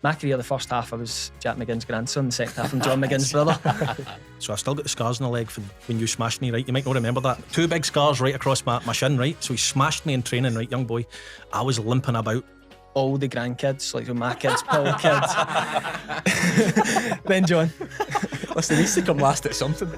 my career, the first half I was Jack McGinn's grandson, the second half I'm John McGlynn's brother. So I still got the scars in the leg from when you smashed me, right? You might not remember that. 2 big scars right across my shin, right? So he smashed me in training, right, young boy. I was limping about. All the grandkids, like my kids, Paul kids. Then John. Listen, he needs to come last at something.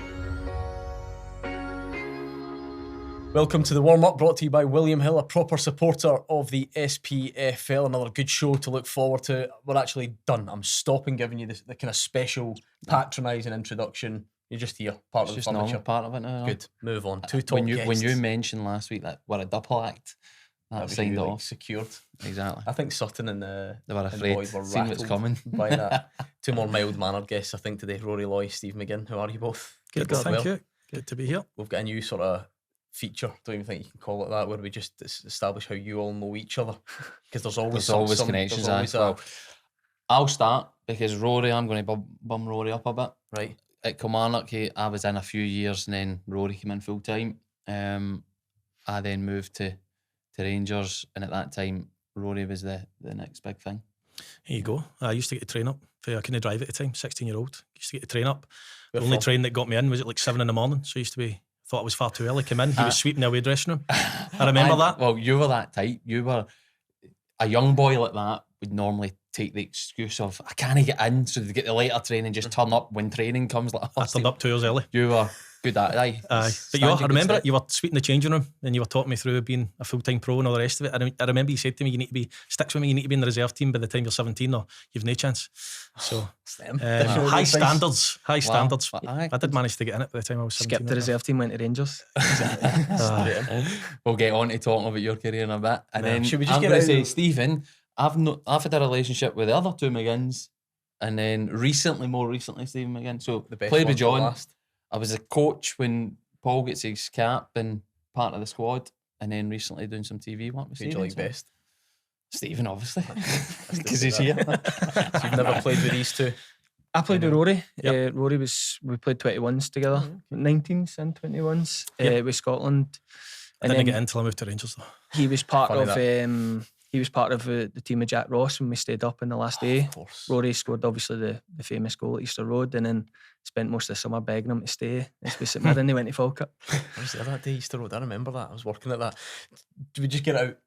Welcome to the warm-up, brought to you by William Hill, a proper supporter of the SPFL. Another good show to look forward to. We're actually done. I'm stopping giving you the kind of special patronising introduction. You're just here, part of the furniture. Part of it now. Good. Move on. Two top guests. When you mentioned last week that we're a double act, that signed you, off. Secured. Exactly. I think Sutton and they were afraid. Boyd were Seeing what's coming. by that. 2 more mild-mannered guests, I think, today. Rory Loy, Stephen McGinn. How are you both? Good, thank you. Good to be here. We've got a new sort of feature, don't even think you can call it that, where we just establish how you all know each other, because there's always connections. There's always well, I'll start because Rory, I'm going to bum Rory up a bit. Right. At Kilmarnock, I was in a few years and then Rory came in full time. I then moved to Rangers, and at that time Rory was the next big thing. Here you go. I used to get the train up. I couldn't drive at the time, 16-year-old. Used to get the train up. The only train that got me in was at like 7 a.m, so I used to be, thought I was far too early. Came in, he was sweeping the away dressing room. I remember that. Well, you were that type. You were a young boy like that would normally take the excuse of I can't get in, so they get the later train and just turn up when training comes. Like, I turned up 2 hours early. You were good at it. Aye. But I remember it, you were sweeping the changing room and you were talking me through being a full-time pro and all the rest of it. I remember you said to me, sticks with me, you need to be in the reserve team by the time you're 17 or you've no chance. So high standards. I did manage to get in it by the time I was 17. Skipped the reserve team, went to Rangers. We'll get on to talking about your career in a bit. And then should we just I'm going to say, Stephen, I've had a relationship with the other 2 McGinns, and then more recently Stephen McGinn. So played with John. I was a coach when Paul gets his cap and part of the squad, and then recently doing some TV work with Stephen. Who do you like best? Stephen, obviously, because he's here. So you've never played with these 2? I played with Rory. Yep. Rory we played 21s together, 19s and 21s with Scotland. I didn't get in until I moved to Rangers though. He was part of the team of Jack Ross when we stayed up in the last day. Of course. Rory scored obviously the famous goal at Easter Road, and then spent most of the summer begging him to stay. St Mirren, they went to Falkirk. I was there that day, Easter Road. I remember that. I was working at that. Do we just get out?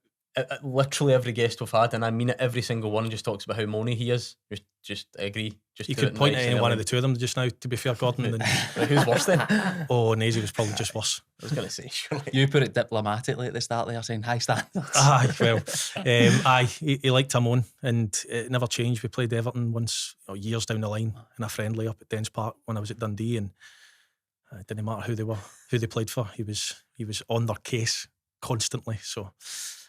Literally every guest we've had, and I mean it, every single one just talks about how moany he is. Just agree. Just you could point at any one of the 2 of them just now, to be fair, Gordon. Who's worse then? Oh, Naisy was probably just worse. I was going to say, surely. You put it diplomatically at the start there, saying high standards. He liked Timon, and it never changed. We played Everton once, years down the line, in a friendly up at Dens Park when I was at Dundee, and it didn't matter who they played for. He was on their case constantly. So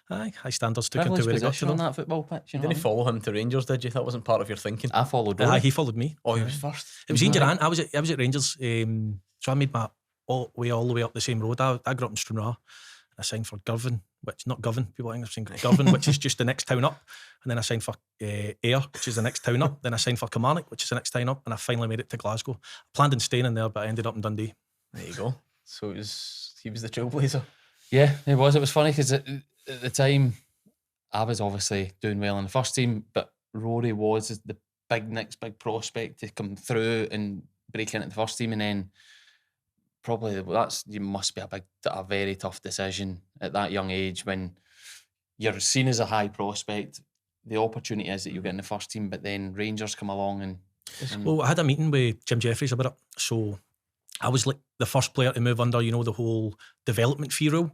high standards took him to where he got to on that football pitch. You didn't follow him to Rangers, did you? That wasn't part of your thinking. I followed Rory. He followed me. Oh, he was first. It was Ian Durant. I was at Rangers, so I made my all the way up the same road. I grew up in Stranraer. I signed for Girvan, which not Govan. People think I'm saying Girvan, which is just the next town up. And then I signed for Ayr, which is the next town up. Then I signed for Kilmarnock, which is the next town up. And I finally made it to Glasgow. I planned on staying in there, but I ended up in Dundee. There you go. So he was the trailblazer. Yeah, he was. It was funny because at the time I was obviously doing well in the first team, but Rory was the next big prospect to come through and break into the first team, and then probably you must be a very tough decision at that young age when you're seen as a high prospect. The opportunity is that you get in the first team, but then Rangers come along and well, I had a meeting with Jim Jeffries about it. So I was like the first player to move under, the whole development fee rule.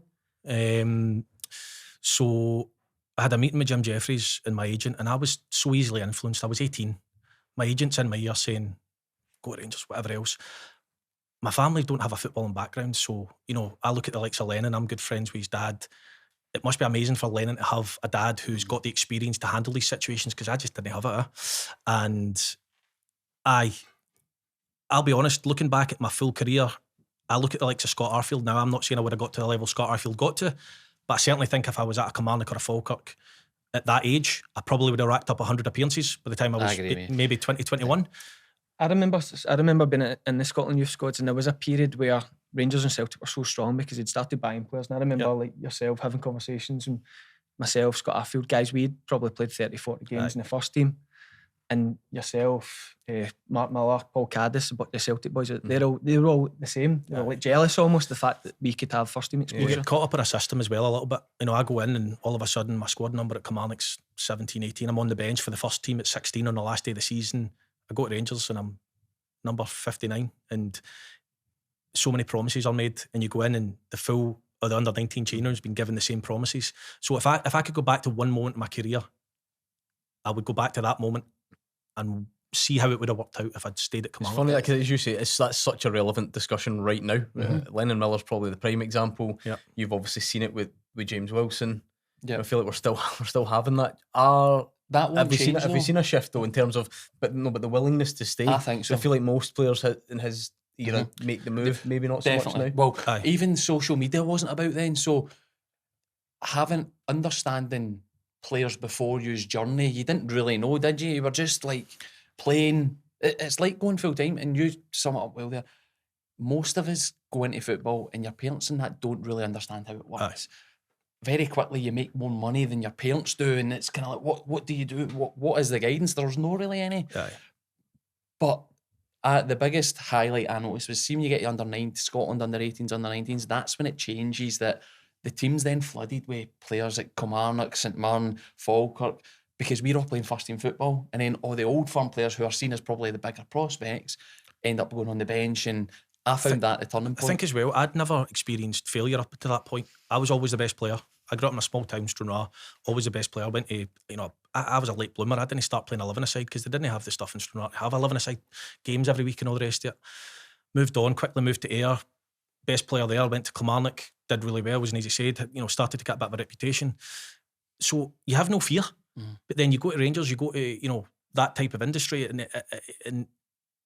So I had a meeting with Jim Jeffries and my agent, and I was so easily influenced. I was 18. My agent's in my ear saying, go to Rangers, whatever else. My family don't have a footballing background, so, I look at the likes of Lennon. I'm good friends with his dad. It must be amazing for Lennon to have a dad who's got the experience to handle these situations, because I just didn't have it. And I'll be honest, looking back at my full career, I look at the likes of Scott Arfield. Now, I'm not saying I would have got to the level Scott Arfield got to, but I certainly think if I was at a Kilmarnock or a Falkirk at that age, I probably would have racked up 100 appearances by the time I was maybe 20, 21. I remember being in the Scotland youth squads, and there was a period where Rangers and Celtic were so strong because they'd started buying players. And I remember like yourself having conversations, and myself, Scott Arfield, guys, we'd probably played 30, 40 games in the first team. and yourself, Mark Miller, Paul Caddis, but the Celtic boys, they were all the same. They were like jealous almost the fact that we could have first team exposure. You get caught up in a system as well a little bit. You know, I go in and all of a sudden my squad number at Kilmarnock's 17, 18. I'm on the bench for the first team at 16 on the last day of the season. I go to Rangers and I'm number 59, and so many promises are made, and you go in and the full of the under 19 chain room's been given the same promises. So if I could go back to one moment in my career, I would go back to that moment and see how it would have worked out if I'd stayed at Kilmarnock. It's funny, like, as you say, that's such a relevant discussion right now. Lennon Miller's probably the prime example. Yep. You've obviously seen it with James Wilson. Yeah, I feel like we're still having that. that won't change. Have we seen a shift though in terms of, but the willingness to stay? I think so. I feel like most players in his era make the move. Maybe not so much now. Well, Aye. even social media wasn't about then, so understanding players before you's journey, you didn't really know, did you? You were just like playing. It's like going full time, and you sum it up well there. Most of us go into football, and your parents and that don't really understand how it works. Very quickly, you make more money than your parents do, and it's kind of like, what do you do? What is the guidance? There's no really any. Aye. But the biggest highlight I noticed was, see, when you get to under 9, Scotland under 18s, under 19s, that's when it changes, that the team's then flooded with players like Kilmarnock, St Mirren, Falkirk, because we're all playing first team football, and then all the old firm players who are seen as probably the bigger prospects end up going on the bench, and I found that the turning point. I think as well, I'd never experienced failure up to that point. I was always the best player. I grew up in a small town, Stranraer, always the best player. I went to, I was a late bloomer. I didn't start playing 11-a-side because they didn't have the stuff in Stranraer to have 11-a-side games every week and all the rest of it. Quickly moved to Ayr. Best player there, went to Kilmarnock, did really well, was an easy side, started to get a bit of a reputation. So you have no fear. But then you go to Rangers, you go to, that type of industry, and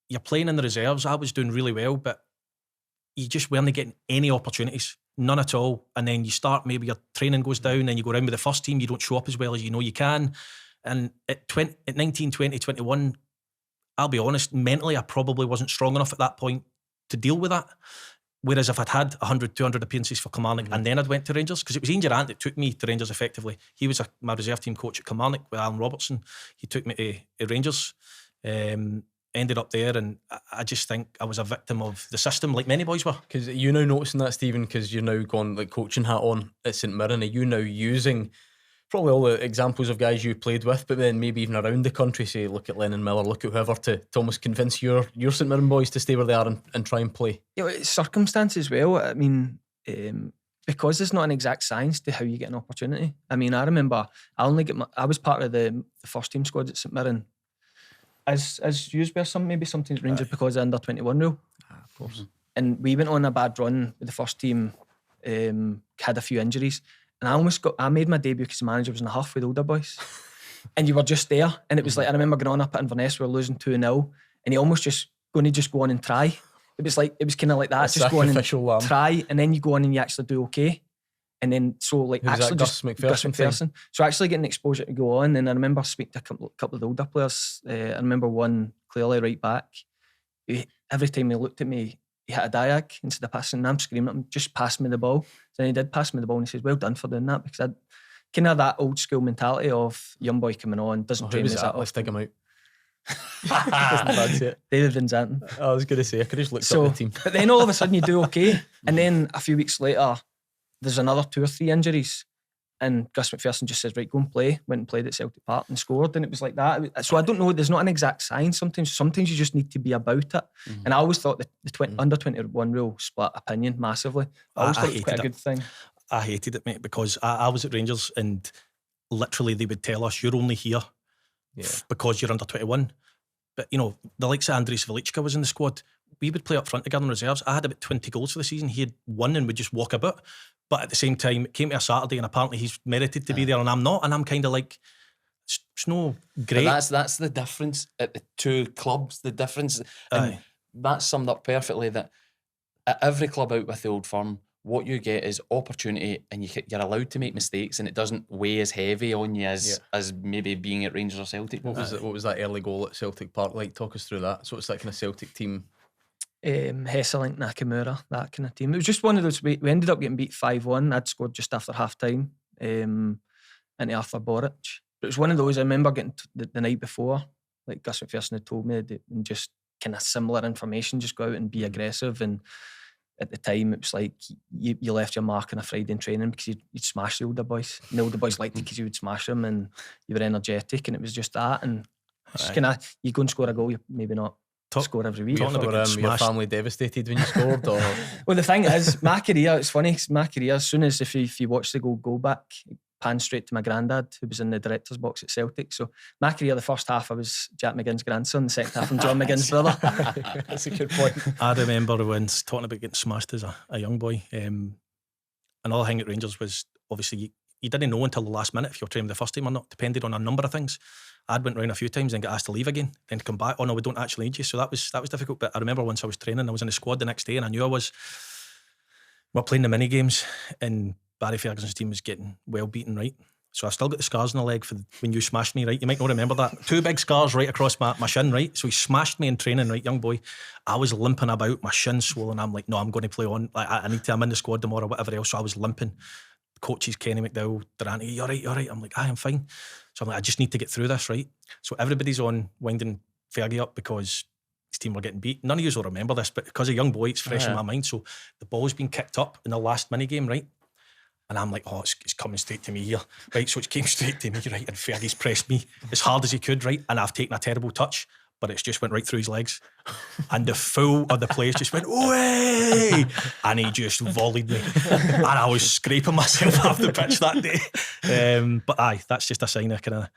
you're playing in the reserves. I was doing really well, but you just weren't getting any opportunities, none at all. And then you start, maybe your training goes down, and you go around with the first team, you don't show up as well as you know you can. And at 19, 20, 21, I'll be honest, mentally I probably wasn't strong enough at that point to deal with that. Whereas if I'd had 100, 200 appearances for Kilmarnock and then I'd went to Rangers, because it was Ian Durant that took me to Rangers effectively. He was my reserve team coach at Kilmarnock with Alan Robertson. He took me to Rangers, ended up there, and I just think I was a victim of the system, like many boys were. Because you now noticing that, Stephen, because you're now gone like coaching hat on at St Mirren, are you now using probably all the examples of guys you played with, but then maybe even around the country, say, look at Lennon Miller, look at whoever, to almost convince your St Mirren boys to stay where they are and try and play? Yeah, it's circumstance as well. I mean, because there's not an exact science to how you get an opportunity. I mean, I remember I was part of the first team squad at St Mirren. As you were sometimes Rangers because of the under 21 rule. Of course. And we went on a bad run with the first team, had a few injuries. And I made my debut because the manager was in a huff with older boys. And you were just there. And it was like, I remember going on up at Inverness, we were losing 2-0. And he almost just going to go on and try. It was kind of like that. Just go on and try. And then you go on and you actually do okay. And then, so like, actually Gus McPherson. So actually getting exposure to go on. And I remember speaking to a couple of the older players. I remember one clearly right back. Every time he looked at me, he hit a diag instead of passing, and I'm screaming at him, just pass me the ball. So then he did pass me the ball, and he says, well done for doing that, because I kind of that old school mentality of young boy coming on, doesn't train as that. Let's dig him out. David Van Zanten. I was going to say, I could just look up the team. But then all of a sudden you do okay, and then a few weeks later there's another 2 or 3 injuries, and Gus McPherson just says, right, go and play. Went and played at Celtic Park and scored, and it was like that. So I don't know, there's not an exact science. Sometimes you just need to be about it. And I always thought the under 21 rule split opinion massively. I always thought it was quite a good thing. I hated it, mate, because I was at Rangers, and literally they would tell us, you're only here because you're under 21. But the likes of Andris Velička was in the squad. We would play up front together in reserves. I had about 20 goals for the season. He had 1 and would just walk about. But at the same time, it came to a Saturday, and apparently he's merited to be there, and I'm not. And I'm kind of like, it's no great. But that's the difference at the 2 clubs. The difference, and that's summed up perfectly, that at every club out with the old firm, what you get is opportunity, and you're allowed to make mistakes, and it doesn't weigh as heavy on you as maybe being at Rangers or Celtic. What was that early goal at Celtic Park like? Talk us through that. So it's that kind of Celtic team. Hesselink, Nakamura, that kind of team. It was just one of those. We ended up getting beat 5-1. I'd scored just after half time into Arthur Boric. But it was one of those. I remember getting the night before, like Gus McPherson had told me, and just kind of similar information, just go out and be aggressive. And at the time, it was like you left your mark on a Friday in training because you'd smash the older boys. And the older boys liked it because you would smash them and you were energetic, and it was just that. And just kind of, you go and score a goal, you maybe not score every week. Your family devastated when you scored? Or? Well, the thing is, my career, it's funny, my career, as soon as if you watch the goal back, pan straight to my granddad, who was in the director's box at Celtic. So my career, the first half, I was Jack McGinn's grandson, the second half, I'm John McGinn's brother. That's a good point. I remember when talking about getting smashed as a young boy. Another thing at Rangers was, obviously, you didn't know until the last minute if you were training the first team or not, depended on a number of things. I'd went round a few times and got asked to leave again, then to come back. Oh no, we don't actually need you. So that was difficult. But I remember once I was training, I was in the squad the next day, and I knew we were playing the mini games, and Barry Ferguson's team was getting well beaten, right? So I've still got the scars on the leg for when you smashed me, right? You might not remember that. 2 big scars right across my shin, right? So he smashed me in training, right, young boy. I was limping about, my shin swollen. I'm like, no, I'm going to play on. Like, I'm in the squad tomorrow, whatever else. So I was limping. Coaches, Kenny McDowell, Durante, you're right. I'm like, I'm fine. So I'm like, I just need to get through this, right? So everybody's on winding Fergie up because his team were getting beat. None of you will remember this, but because a young boy, it's fresh in my mind. So the ball's been kicked up in the last mini game, right? And I'm like, it's coming straight to me here, right? So it came straight to me, right? And Fergie's pressed me as hard as he could, right? And I've taken a terrible touch, but it's just went right through his legs. And the fool of the place just went, "Oi!" And he just volleyed me. And I was scraping myself off the pitch that day. But aye, that's just a sign of kind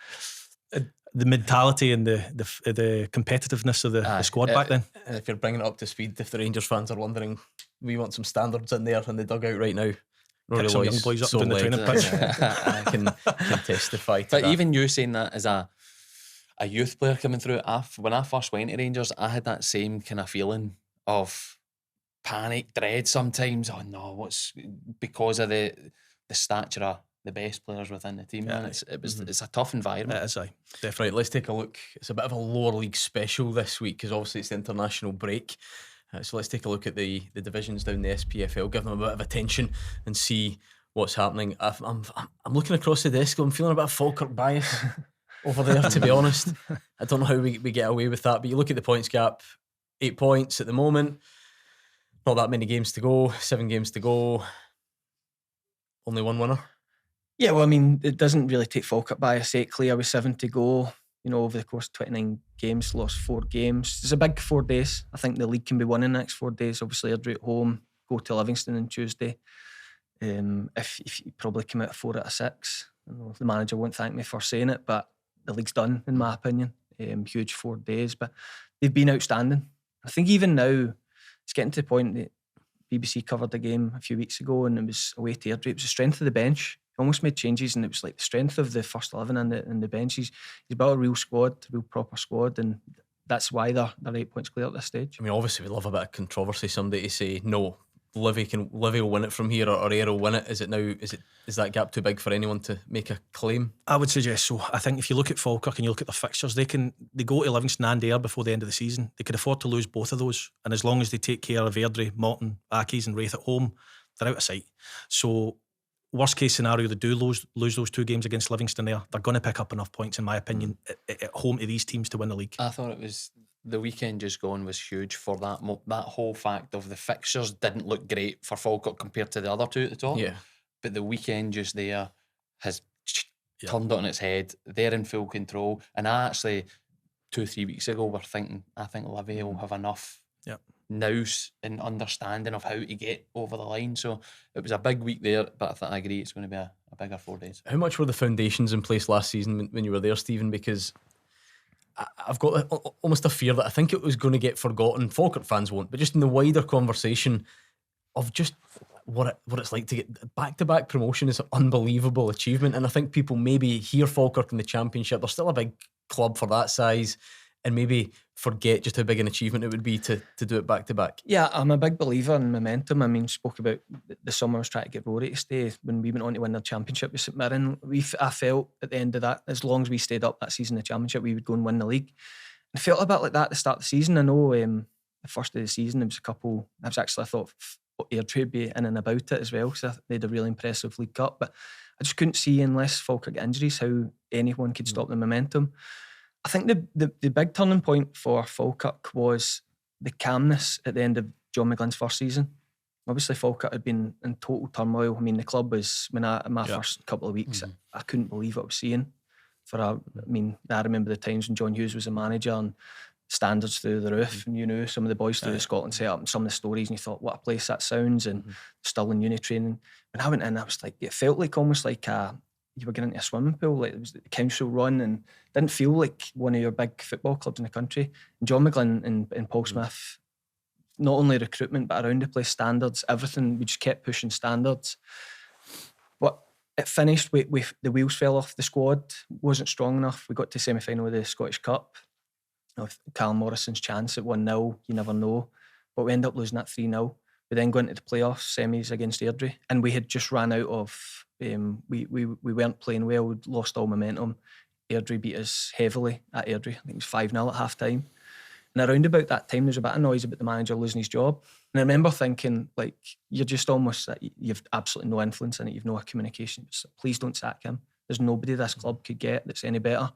of the mentality and the competitiveness of the squad back then. If you're bringing it up to speed, if the Rangers fans are wondering, we want some standards in there in the dugout right now. Pick some young boys up doing the training pitch. I can testify to but that. even you saying that as a youth player coming through, when I first went to Rangers, I had that same kind of feeling of panic, dread sometimes. Oh no, what's because of the stature of the best players within the team. Yeah, it's a tough environment. It is, aye. Definitely. Right, let's take a look. It's a bit of a lower league special this week because obviously it's the international break. So let's take a look at the divisions down the SPFL, give them a bit of attention and see what's happening. I'm looking across the desk. I'm feeling a bit of Falkirk bias over there, to be honest. I don't know how we get away with that, but you look at the points gap, 8 points at the moment. Not that many games to go, 7 games to go. Only one winner. Yeah, well, I mean, it doesn't really take Falkirk by a set. Clear with 7 to go. You know, over the course of 29 games, lost 4 games. It's a big 4 days. I think the league can be won in the next 4 days. Obviously, Airdrie at home, go to Livingston on Tuesday. If you probably come out of 4 out of 6. I know the manager won't thank me for saying it, but the league's done, in my opinion. Huge 4 days, but they've been outstanding. I think even now, it's getting to the point that BBC covered the game a few weeks ago and it was away to Airdrie. It was the strength of the bench. He almost made changes and it was like the strength of the first 11 and the bench. He's built a real squad, a real proper squad, and that's why they're 8 points clear at this stage. I mean, obviously we love a bit of controversy. Somebody to say, no, Livy will win it from here or Ayr will win it. Is that gap too big for anyone to make a claim? I would suggest so. I think if you look at Falkirk and you look at their fixtures, they go to Livingston and Ayr before the end of the season. They could afford to lose both of those, and as long as they take care of Airdrie, Morton, Accies and Wraith at home, they're out of sight. So worst case scenario, they do lose those 2 games against Livingston there. They're going to pick up enough points, in my opinion, at home to these teams to win the league. I thought it was the weekend just gone was huge for that whole fact of the fixtures didn't look great for Falkirk compared to the other 2 at the top. Yeah. But the weekend just there has turned it on its head. They're in full control. And I actually, 2-3 weeks ago, were thinking, I think Livy will have enough nous and understanding of how to get over the line. So it was a big week there, but I agree it's going to be a bigger 4 days. How much were the foundations in place last season when you were there, Stephen? Because I've got almost a fear that I think it was going to get forgotten. Falkirk fans won't, but just in the wider conversation of just what it's like to get back-to-back promotion is an unbelievable achievement. And I think people maybe hear Falkirk in the Championship. They're still a big club for that size, and maybe forget just how big an achievement it would be to do it back-to-back. Yeah, I'm a big believer in momentum. I mean, spoke about the summer I was trying to get Rory to stay when we went on to win the Championship with St Mirren. I felt at the end of that, as long as we stayed up that season in the Championship, we would go and win the league. And it felt a bit like that at the start of the season. I know the first day of the season, there was a couple, I thought Airdrie would be in and about it as well, because they had a really impressive League Cup. But I just couldn't see, unless Falkirk got injuries, how anyone could stop the momentum. I think the big turning point for Falkirk was the calmness at the end of John McGlynn's first season. Obviously, Falkirk had been in total turmoil. I mean, the club was, in my first couple of weeks, I couldn't believe what I was seeing. I remember the times when John Hughes was the manager and standards through the roof, and you knew some of the boys through the Scotland set up and some of the stories, and you thought, what a place that sounds, and still in uni training. When I went in, I was like, it felt like almost like you were getting into a swimming pool, like it was the council run, and didn't feel like one of your big football clubs in the country. And John McGlynn and Paul Smith, not only recruitment but around the place, standards, everything, we just kept pushing standards. But it finished with the wheels fell off. The squad wasn't strong enough. We got to semi-final of the Scottish Cup. With Callum Morrison's chance at 1-0, you never know. But we ended up losing that 3-0. We then go into the playoffs, semis against Airdrie, and we had just ran out of, we weren't playing well, we'd lost all momentum. Airdrie beat us heavily at Airdrie. I think it was 5-0 at half time. And around about that time, there's a bit of noise about the manager losing his job. And I remember thinking, like, you're just almost, you've absolutely no influence in it, you've no communication. So please don't sack him. There's nobody this club could get that's any better.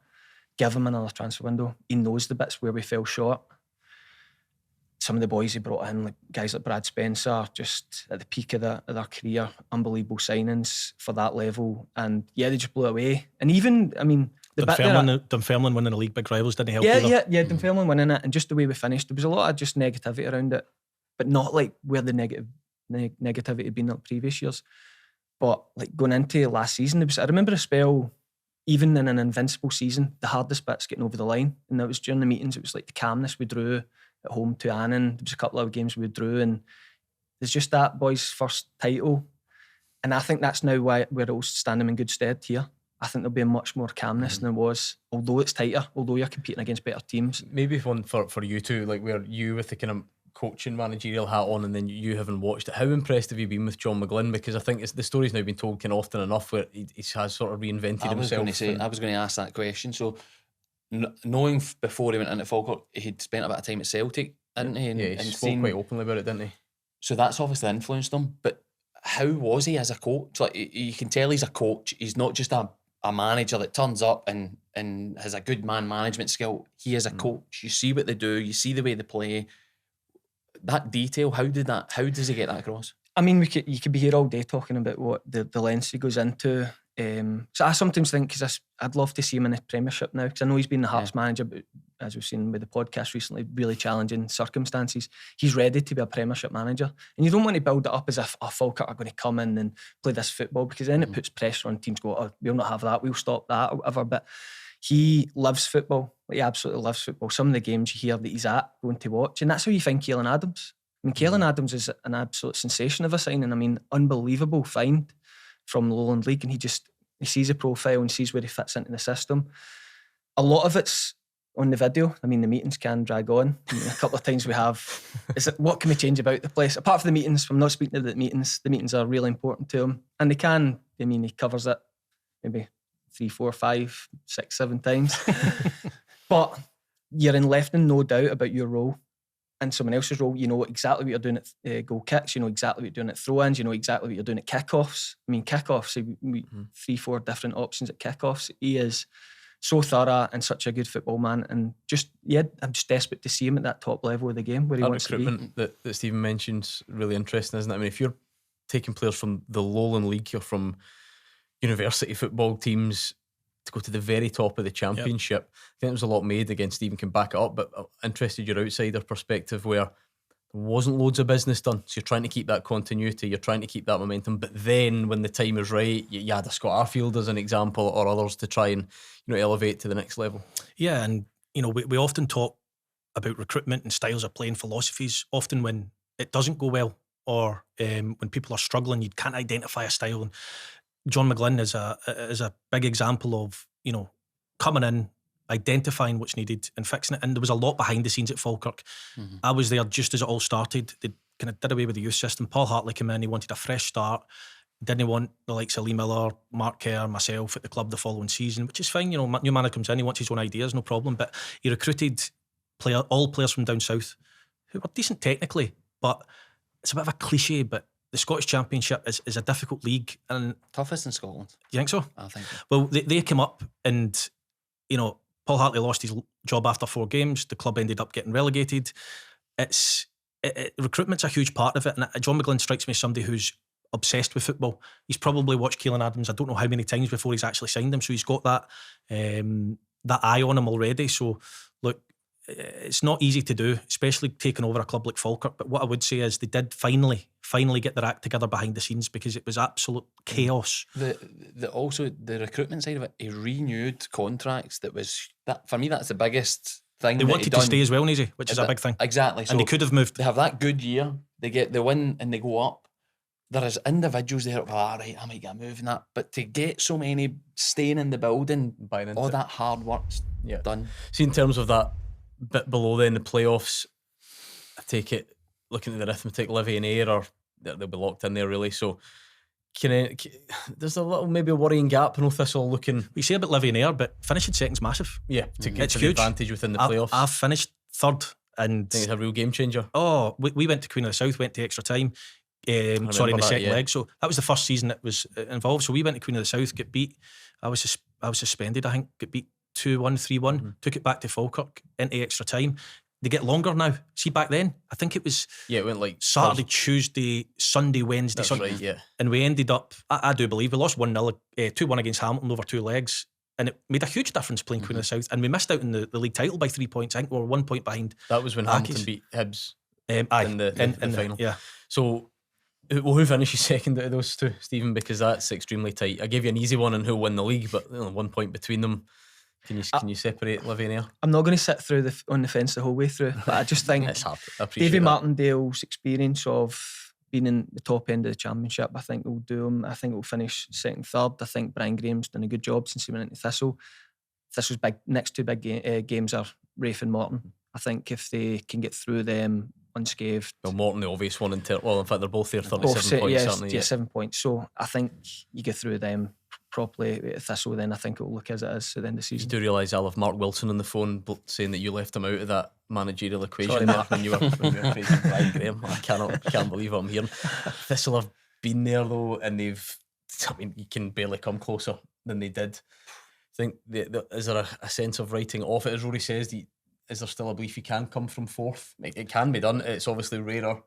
Give him another transfer window. He knows the bits where we fell short. Some of the boys he brought in, like guys like Brad Spencer, just at the peak of their career, unbelievable signings for that level. And yeah, they just blew away. And even, I mean, Dunfermline winning the league, big rivals, didn't help either. Yeah, Dunfermline winning it, and just the way we finished, there was a lot of just negativity around it, but not like where the negativity had been in the previous years. But like going into last season, I remember a spell, even in an invincible season, the hardest bit's getting over the line. And that was during the meetings, it was like the calmness we drew at home to Annan. There was a couple of games we drew, and there's just that boys' first title. And I think that's now where it'll stand them in good stead here. I think there'll be a much more calmness than there was, although it's tighter, although you're competing against better teams. Maybe one for you two, like where you with the kind of coaching managerial hat on, and then you haven't watched it. How impressed have you been with John McGlynn? Because I think the story's now been told kind of often enough where he has sort of reinvented himself. I was going to ask that question. So knowing before he went into Falkirk, he'd spent a bit of time at Celtic, hadn't he? And, he spoke quite openly about it, didn't he? So that's obviously influenced him. But how was he as a coach? Like, you can tell he's a coach. He's not just a manager that turns up and has a good man management skill. He is a coach. You see what they do. You see the way they play. That detail, how does he get that across? I mean, you could be here all day talking about what the lens he goes into. So I sometimes think, because I'd love to see him in the Premiership now, because I know he's been the Hearts manager, but as we've seen with the podcast recently, really challenging circumstances. He's ready to be a Premiership manager, and you don't want to build it up as if Falkirk are going to come in and play this football, because then it puts pressure on teams. We'll not have that, we'll stop that, or whatever. But he loves football. Like, he absolutely loves football. Some of the games you hear that he's at going to watch, and that's how you find Caelan Adams. I mean, Caelan Adams is an absolute sensation of a signing. I mean, unbelievable find from the Lowland League, and he sees a profile and sees where he fits into the system. A lot of it's on the video. I mean, the meetings can drag on. I mean, a couple of times we have, what can we change about the place? Apart from the meetings, I'm not speaking to the meetings are really important to him. And he covers it maybe 3, 4, 5, 6, 7 times. But you're left in no doubt about your role and someone else's role. You know exactly what you're doing at goal kicks. You know exactly what you're doing at throw-ins. You know exactly what you're doing at kickoffs. I mean, kickoffs, 3, 4 different options at kickoffs. He is so thorough and such a good football man. And I'm just desperate to see him at that top level of the game where he wants to be. Recruitment that Stephen mentioned, really interesting, isn't it? I mean, if you're taking players from the Lowland League or from university football teams to go to the very top of the Championship, I think there was a lot made. Again, Stephen can back it up, but I'm interested your outsider perspective, where there wasn't loads of business done, so you're trying to keep that continuity, you're trying to keep that momentum, but then when the time is right, you had a Scott Arfield as an example, or others, to try and elevate to the next level. Yeah, and we often talk about recruitment and styles of playing, philosophies. Often when it doesn't go well, or when people are struggling, you can't identify a style. And John McGlynn is a big example of coming in, identifying what's needed and fixing it. And there was a lot behind the scenes at Falkirk. I was there just as it all started. They kind of did away with the youth system. Paul Hartley came in, he wanted a fresh start. Didn't want the likes of Lee Miller, Mark Kerr, myself at the club the following season, which is fine. New manager comes in, he wants his own ideas, no problem. But he recruited all players from down south who were decent technically, but it's a bit of a cliche, but the Scottish Championship is a difficult league. And toughest in Scotland. Do you think so? I think so. Well, they came up and, Paul Hartley lost his job after 4 games. The club ended up getting relegated. Recruitment's a huge part of it, and John McGlynn strikes me as somebody who's obsessed with football. He's probably watched Keelan Adams I don't know how many times before he's actually signed him, so he's got that eye on him already. So look, it's not easy to do, especially taking over a club like Falkirk, but what I would say is they did finally get their act together behind the scenes, because it was absolute chaos. Also the recruitment side of it, he renewed contracts. That for me, that's the biggest thing. They wanted to stay as well, Naisy, which is a big thing. Exactly. So and they could have moved. They have that good year, they get the win and they go up. There is individuals there, right, I might get a move in that, but to get so many staying in the building, all that hard work's done. See, in terms of that bit below then, the playoffs, I take it, looking at the arithmetic, Livy and Ayr they'll be locked in there really. So there's a little, maybe a worrying gap. I know Thistle looking. We say about Livy and Ayr, but finishing second's massive. Yeah, to get it's the huge advantage within the playoffs. I've finished third, and I think it's a real game changer. Oh, we went to Queen of the South, went to extra time. In the second leg. So that was the first season that was involved. So we went to Queen of the South, get beat. I was suspended, I think, get beat 2-1, 3-1, took it back to Falkirk into extra time. They get longer now. See, back then, I think it was it went like Saturday, Tuesday, Sunday, Wednesday. That's right, yeah. And we ended up, I do believe, we lost 1-0, 2-1 against Hamilton over 2 legs. And it made a huge difference playing Queen of the South. And we missed out in the league title by 3 points. I think we were 1 point behind. That was when Hamilton beat Hibs in the final. Yeah. So, who finishes second out of those two, Stephen? Because that's extremely tight. I gave you an easy one on who'll win the league, but 1 point between them. Can you separate Livy and Ayr? I'm not going to sit through on the fence the whole way through, but I just think it's hard. I appreciate Davy that. Martindale's experience of being in the top end of the championship, I think will do him. I think he'll finish second, third. I think Brian Graham's done a good job since he went into Thistle. Thistle's next 2 big games are Rafe and Morton. I think if they can get through them unscathed. Well, Morton, the obvious one, in fact, they're both there, 37 points, certainly. Yeah, 7 points. So I think you get through them properly at Thistle, then I think it'll look as it is at the end of the season. You do realise I'll have Mark Wilson on the phone saying that you left him out of that managerial equation. Sorry, Mark, when you were praising Brian Graham. I can't believe what I'm hearing. Thistle have been there though, and you can barely come closer than they did. I think, is there a sense of writing off it, as Rory says? Is there still a belief you can come from fourth? It can be done. It's obviously rarer.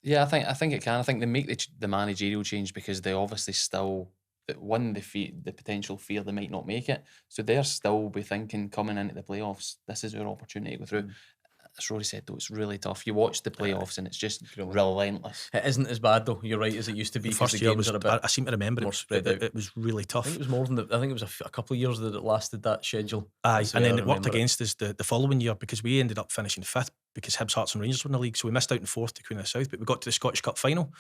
Yeah, I think it can. I think they make the managerial change because they obviously still, the potential fear they might not make it. So they're still be thinking coming into the playoffs, this is our opportunity to go through. As Rory said though, it's really tough. You watch the playoffs and it's just relentless. It isn't as bad though, you're right, as it used to be. The first year was, I seem to remember it was really tough. I think it was more than I think it was a couple of years that it lasted, that schedule. Aye, and then it worked against us the following year, because we ended up finishing 5th because Hibs, Hearts and Rangers were in the league, so we missed out in 4th to Queen of the South, but we got to the Scottish Cup final.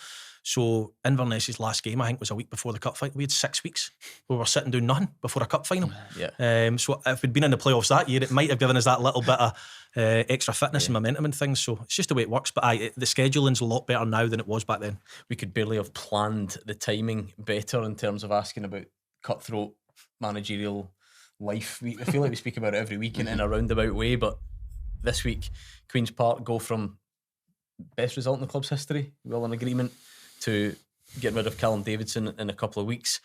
So Inverness's last game, I think, was a week before the cup final. We had 6 weeks. We were sitting doing nothing before a cup final. Yeah. So if we'd been in the playoffs that year, it might have given us that little bit of extra fitness and momentum and things. So it's just the way it works. But the scheduling's a lot better now than it was back then. We could barely have planned the timing better in terms of asking about cutthroat managerial life. I feel like we speak about it every week in a roundabout way, but this week, Queen's Park go from best result in the club's history, well in agreement, to getting rid of Callum Davidson in a couple of weeks.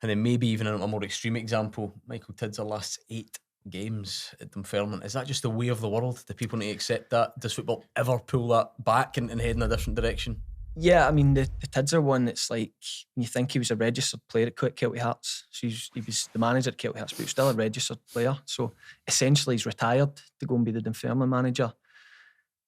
And then maybe even a more extreme example, Michael Tidser lasts 8 games at Dunfermline. Is that just the way of the world? Do people need to accept that? Does football ever pull that back and head in a different direction? Yeah, I mean, the Tidser one, it's like, when you think he was a registered player at Celtic Hearts, so he was the manager at Celtic Hearts, but he was still a registered player. So essentially he's retired to go and be the Dunfermline manager.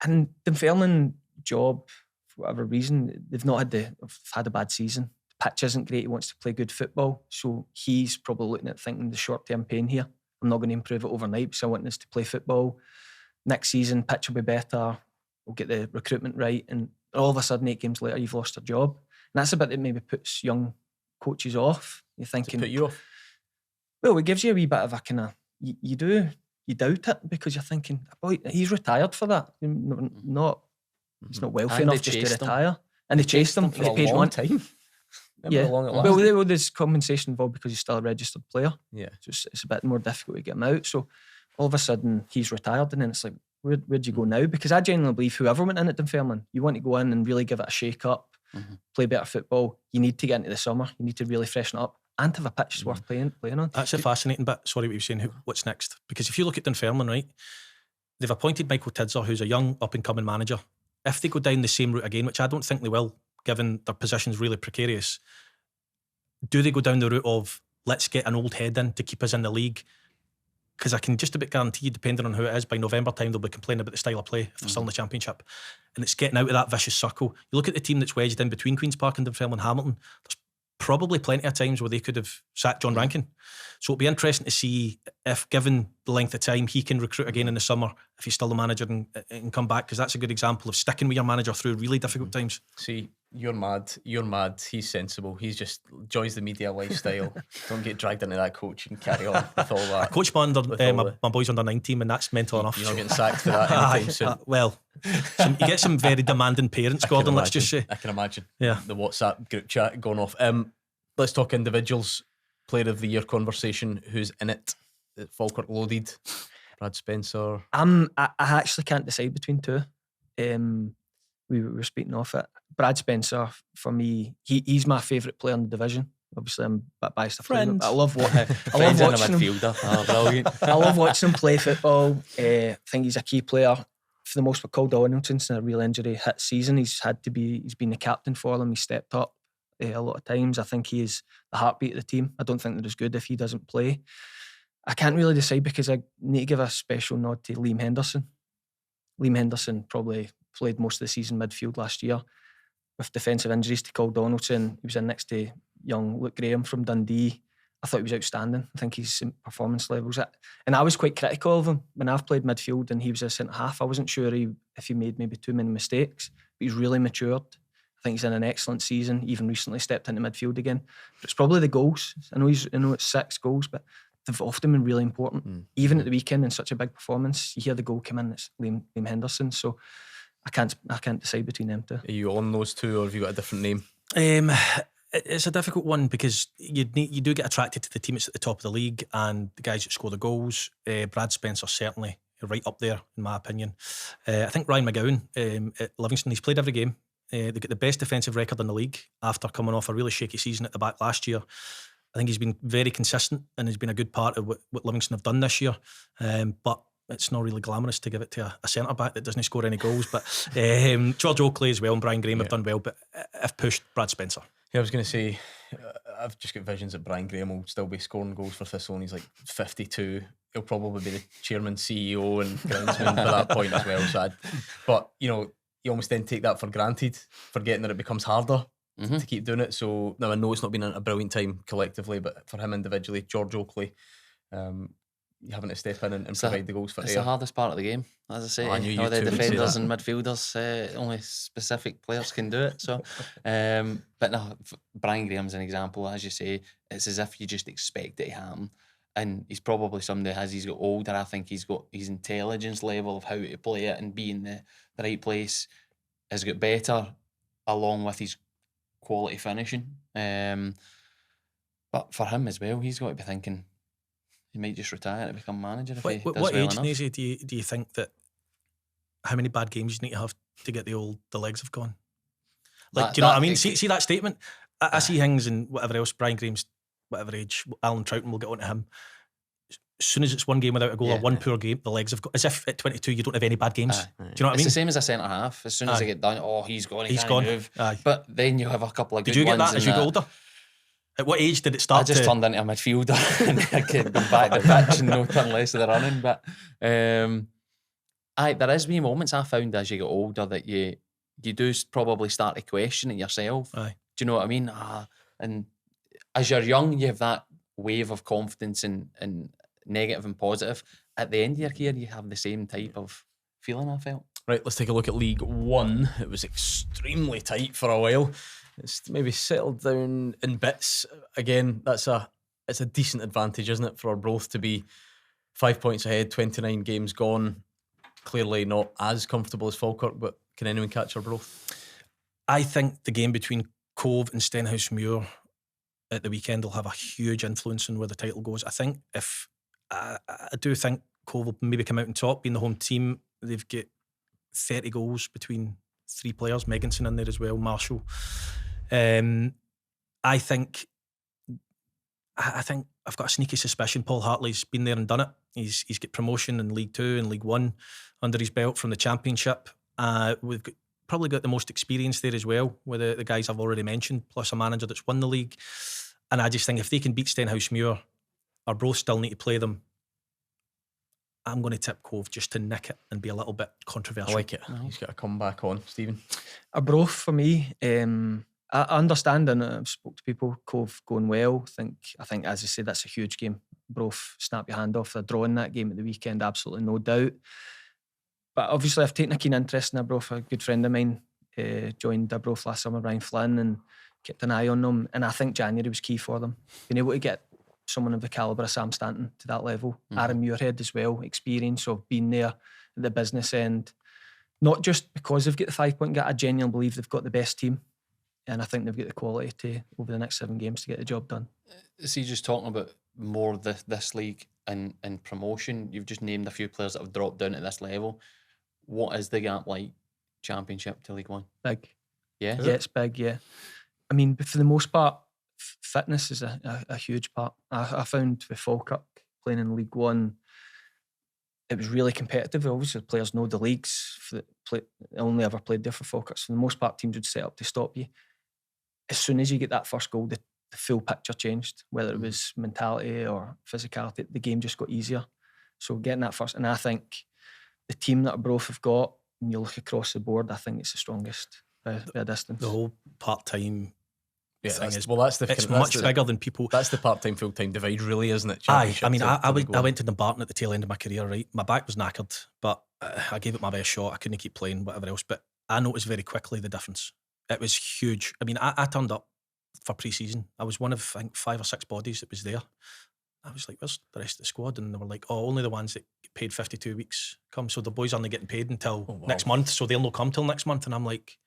And Dunfermline job, for whatever reason, they've had a bad season. The pitch isn't great. He wants to play good football, so he's probably looking at thinking the short-term pain here. I'm not going to improve it overnight, so I want us to play football. Next season, pitch will be better. We'll get the recruitment right, and all of a sudden, 8 games later, you've lost your job. And that's a bit that maybe puts young coaches off. You're thinking, to put you off? Well, it gives you a wee bit of a kind of, you doubt it, because you're thinking, boy, he's retired for that. He's not wealthy enough just to retire. And they chased him for a long time. Yeah. Well, there's compensation involved because he's still a registered player. Yeah. So it's a bit more difficult to get him out. So all of a sudden he's retired, and then it's like, where'd you go now? Because I genuinely believe whoever went in at Dunfermline, you want to go in and really give it a shake up, play better football. You need to get into the summer. You need to really freshen up. and have a pitch worth playing on. That's a fascinating bit. Sorry, what you were saying. What's next? Because if you look at Dunfermline, right, they've appointed Michael Tidser, who's a young up-and-coming manager. If they go down the same route again, which I don't think they will, given their position's really precarious, do they go down the route of let's get an old head in to keep us in the league? Because I can just about guarantee you, depending on who it is, by November time they'll be complaining about the style of play if they're still in the Championship. And it's getting out of that vicious circle. You look at the team that's wedged in between Queen's Park and Dunfermline and Hamilton, there's probably plenty of times where they could have sacked John Rankin. So it'll be interesting to see if, given the length of time, he can recruit again in the summer, if he's still the manager and come back, because that's a good example of sticking with your manager through really difficult times. See, you're mad, he's sensible, he's just enjoys the media lifestyle. Don't get dragged into that coaching, carry on with all that. I coach my boys under 9 team, and that's mental enough. You're not getting sacked for that anytime soon. Well, you get some very demanding parents, Gordon, let's just say. I can imagine. Yeah. The WhatsApp group chat going off. Let's talk individuals. Player of the Year conversation. Who's in it? Falkirk loaded. Brad Spencer. I actually can't decide between two. We were speaking off it. Brad Spencer, for me, he's my favourite player in the division. Obviously, I'm a bit biased. I love watching him. Oh, brilliant. I love watching him play football. I think he's a key player. For the most part, called Donaldson since a real injury hit season. He's been the captain for them. He stepped up a lot of times. I think he is the heartbeat of the team. I don't think they're as good if he doesn't play. I can't really decide because I need to give a special nod to Liam Henderson. Liam Henderson probably played most of the season midfield last year with defensive injuries to Cole Donaldson. He was in next to young Luke Graham from Dundee. I thought he was outstanding. I think his performance levels. And I was quite critical of him when I've played midfield and he was a centre half. I wasn't sure if he made maybe too many mistakes, but he's really matured. I think he's in an excellent season. Even recently stepped into midfield again. But it's probably the goals. I know it's 6 goals, but they've often been really important. Even at the weekend in such a big performance, you hear the goal come in. It's Liam Henderson. So I can't decide between them two. Are you on those two, or have you got a different name? It's a difficult one because you do get attracted to the team that's at the top of the league and the guys that score the goals. Brad Spencer certainly right up there in my opinion. I think Ryan McGowan at Livingston, he's played every game. They get the best defensive record in the league after coming off a really shaky season at the back last year. I think he's been very consistent and has been a good part of what Livingston have done this year. But it's not really glamorous to give it to a centre-back that doesn't score any goals. But George Oakley as well and Brian Graham have done well. But if pushed, Brad Spencer. Yeah, I was going to say, I've just got visions that Brian Graham will still be scoring goals for Thistle and he's like 52. He'll probably be the chairman, CEO and groundsman by that point as well. But, you almost then take that for granted, forgetting that it becomes harder to keep doing it. So, now I know it's not been a brilliant time collectively, but for him individually, George Oakley, having to step in and provide the goals for It's the hardest part of the game, as I say. I knew you the two would say defenders that. and midfielders, only specific players can do it. So, but no, Brian Graham's an example. As you say, it's as if you just expect it to happen. And he's probably somebody as he's got older. I think he's got his intelligence level of how to play it and be in the right place has got better, along with his quality finishing. But for him as well, he's got to be thinking he might just retire to become manager if he does what well age, enough. Naisy, do you think that how many bad games you need to have to get the legs have gone? Like, do you know what I mean? See that statement? I see things and whatever else, Brian Graham's whatever age, Alan Troughton will get onto him. As soon as it's one game without a goal or one poor game, the legs have got, as if at 22 you don't have any bad games. Do you know what I mean? It's the same as a centre half. As soon as they get done, he's gone, he can't gone. move. But then you have a couple of good ones. Did you get ones that as you got older? At what age did it I start? just turned into a midfielder and I could go back to the pitch and no turn less of the running. But there is wee moments I found as you get older that you do probably start to question it yourself. Do you know what I mean? And as you're young, you have that wave of confidence and negative and positive. At the end of your career, you have the same type of feeling, I felt. Right, let's take a look at League One. It was extremely tight for a while. It's maybe settled down in bits. Again, it's a decent advantage, isn't it, for Arbroath to be 5 points ahead, 29 games gone. Clearly not as comfortable as Falkirk, but can anyone catch Arbroath? I think the game between Cove and Stenhousemuir at the weekend will have a huge influence on where the title goes. I do think Cove will maybe come out on top, being the home team. They've got 30 goals between 3 players, Megginson in there as well, Marshall. I think I think I've got a sneaky suspicion Paul Hartley's been there and done it. He's got promotion in League 2 and League 1 under his belt from the Championship. We've probably got the most experience there as well, with the guys I've already mentioned, plus a manager that's won the league. And I just think if they can beat Stenhousemuir, Arbroath still need to play them. I'm going to tip Cove just to nick it and be a little bit controversial. I like it. He's got to come back on, Stephen. Arbroath for me. I understand, and I've spoke to people. Cove going well. I think, as I said, that's a huge game. Arbroath snap your hand off. They're drawing that game at the weekend, absolutely no doubt. But obviously, I've taken a keen interest in Arbroath. A good friend of mine joined Arbroath last summer, Brian Flynn, and kept an eye on them. And I think January was key for them. Being able to get someone of the calibre of Sam Stanton to that level. Aaron Muirhead as well, experience of being there at the business end. Not just because they've got the 5-point gap, I genuinely believe they've got the best team. And I think they've got the quality to, over the next 7 games, to get the job done. See, just talking about more this league and promotion, you've just named a few players that have dropped down at this level. What is the gap like, Championship to League 1? Big. Yeah? Yeah, it's big, yeah. I mean, for the most part, fitness is a huge part. I found with Falkirk playing in League 1, it was really competitive. Obviously, the players know the leagues. Only ever played there for Falkirk. So for the most part, teams would set up to stop you. As soon as you get that first goal, the full picture changed. Whether it was mentality or physicality, the game just got easier. So getting that first, and I think the team that Arbroath have got, when you look across the board, I think it's the strongest by a distance. The whole part-time thing is, it's much bigger than people. That's the part-time, full-time divide, really, isn't it? Aye, I mean, I went to Dumbarton at the tail end of my career, right? My back was knackered, but I gave it my best shot. I couldn't keep playing, whatever else. But I noticed very quickly the difference. It was huge. I mean, I turned up for pre-season. I was one of, I think, 5 or 6 bodies that was there. I was like, where's the rest of the squad? And they were like, oh, only the ones that get paid 52 weeks come. So the boys aren't getting paid until next month. So they'll not come till next month. And I'm like,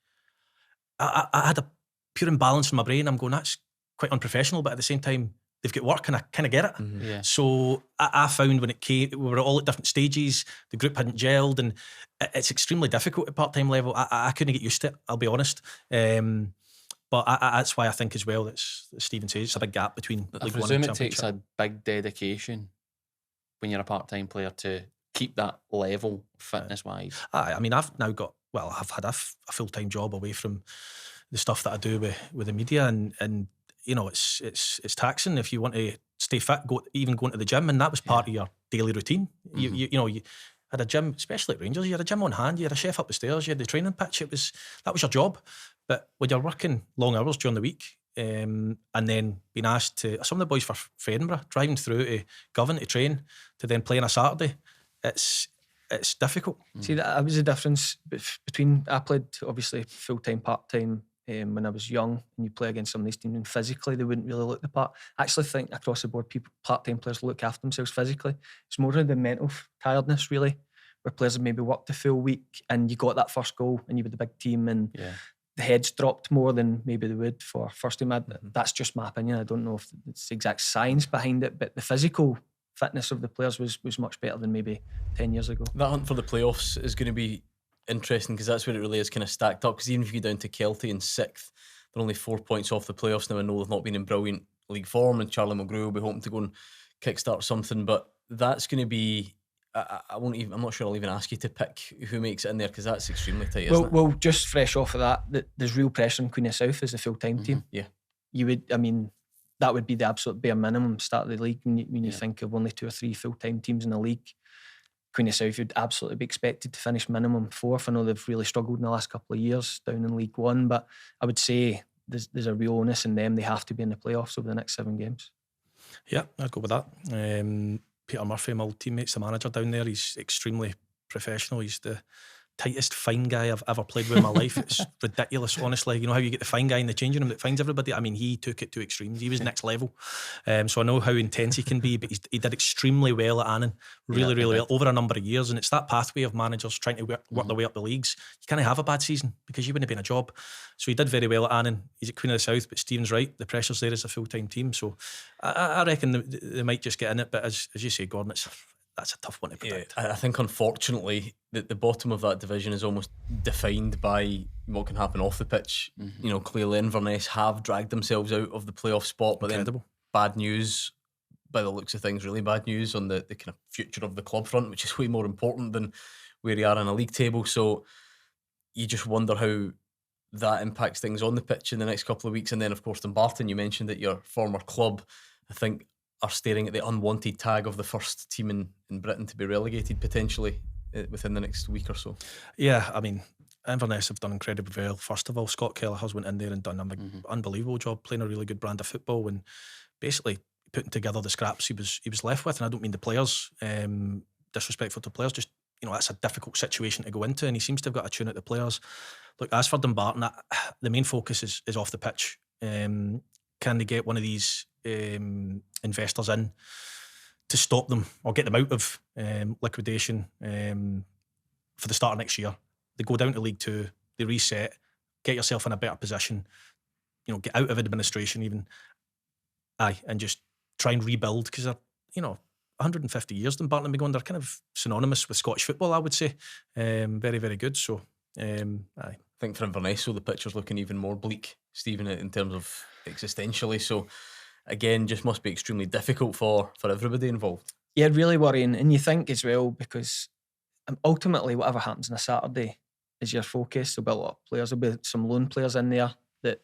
I had a pure imbalance in my brain. I'm going, that's quite unprofessional. But at the same time, they've got work and I kind of get it. Mm-hmm. Yeah. So I found when it came, we were all at different stages. The group hadn't gelled, and it's extremely difficult at part-time level. I couldn't get used to it, I'll be honest. But that's why I think as well, as Stephen says, it's a big gap between I League 1 and presume it Championship. takes a big dedication when you're a part-time player to keep that level fitness-wise. I mean, I've now got, I've had a full-time job away from the stuff that I do with the media, and you know, it's taxing if you want to stay fit, even going to the gym, and that was part of your daily routine. Mm-hmm. You had a gym, especially at Rangers, you had a gym on hand, you had a chef up the stairs, you had the training pitch. That was your job. But when you're working long hours during the week, and then being asked to, some of the boys for Edinburgh, driving through to Govan to train, to then play on a Saturday, it's difficult. See, that was the difference between, I played obviously full-time, part-time when I was young, and you play against some of these teams, and physically they wouldn't really look the part. I actually think across the board, part-time players look after themselves physically. It's more of the mental tiredness, really, where players have maybe worked a full week and you got that first goal and you were the big team, and the heads dropped more than maybe they would for first team. That's just my opinion. I don't know if it's the exact science behind it, but the physical fitness of the players was much better than maybe 10 years ago. That hunt for the playoffs is going to be interesting, because that's where it really is kind of stacked up. Because even if you go down to Kelty in 6th, they're only 4 points off the playoffs now. I know they've not been in brilliant league form, and Charlie Mulgrew will be hoping to go and kickstart something, but that's going to be, I'm not sure I'll even ask you to pick who makes it in there, because that's extremely tight, isn't it? Well, just fresh off of that, there's real pressure on Queen of South as a full-time team. Yeah. You would, I mean, that would be the absolute bare minimum start of the league when you think of only 2 or 3 full-time teams in the league. Queen of South would absolutely be expected to finish minimum 4th. I know they've really struggled in the last couple of years down in League 1, but I would say there's a real onus in them. They have to be in the playoffs over the next 7 games. Yeah, I'd go with that. Peter Murphy, my old teammate's the manager down there. He's extremely professional. He's the tightest fine guy I've ever played with in my life. It's ridiculous, honestly. You know how you get the fine guy in the changing room that finds everybody? I mean, he took it to extremes. He was next level. So I know how intense he can be, but he did extremely well at Annan. Really well, over a number of years. And it's that pathway of managers trying to work their way up the leagues. You can't have a bad season because you wouldn't be in a job. So he did very well at Annan. He's at Queen of the South, but Stephen's right. The pressure's there as a full-time team. So I reckon they might just get in it. But as you say, Gordon, that's a tough one to predict. Yeah, I think unfortunately the bottom of that division is almost defined by what can happen off the pitch. You know, clearly Inverness have dragged themselves out of the playoff spot, but then bad news, by the looks of things, really bad news on the kind of future of the club front, which is way more important than where you are in a league table. So you just wonder how that impacts things on the pitch in the next couple of weeks. And then, of course, Dumbarton, you mentioned that your former club, I think, are staring at the unwanted tag of the first team in Britain to be relegated potentially within the next week or so. Yeah, I mean, Inverness have done incredibly well. First of all, Scott Kelleher's went in there and done an unbelievable job playing a really good brand of football and basically putting together the scraps he was left with. And I don't mean the players, disrespectful to players, just, you know, that's a difficult situation to go into, and he seems to have got a tune at the players. Look, as for Dumbarton, the main focus is off the pitch. Can they get one of these investors in to stop them or get them out of liquidation for the start of next year? They go down to League Two, they reset, get yourself in a better position, you know, get out of administration even, and just try and rebuild, because they're, you know, 150 years Dumbarton and McGinn, they're kind of synonymous with Scottish football, I would say. Very, very good. So, I think for Inverness, so the picture's looking even more bleak, Stephen, in terms of existentially. So, again, just must be extremely difficult for everybody involved. Yeah, really worrying. And you think as well, because ultimately whatever happens on a Saturday is your focus. There'll be a lot of players, there'll be some lone players in there that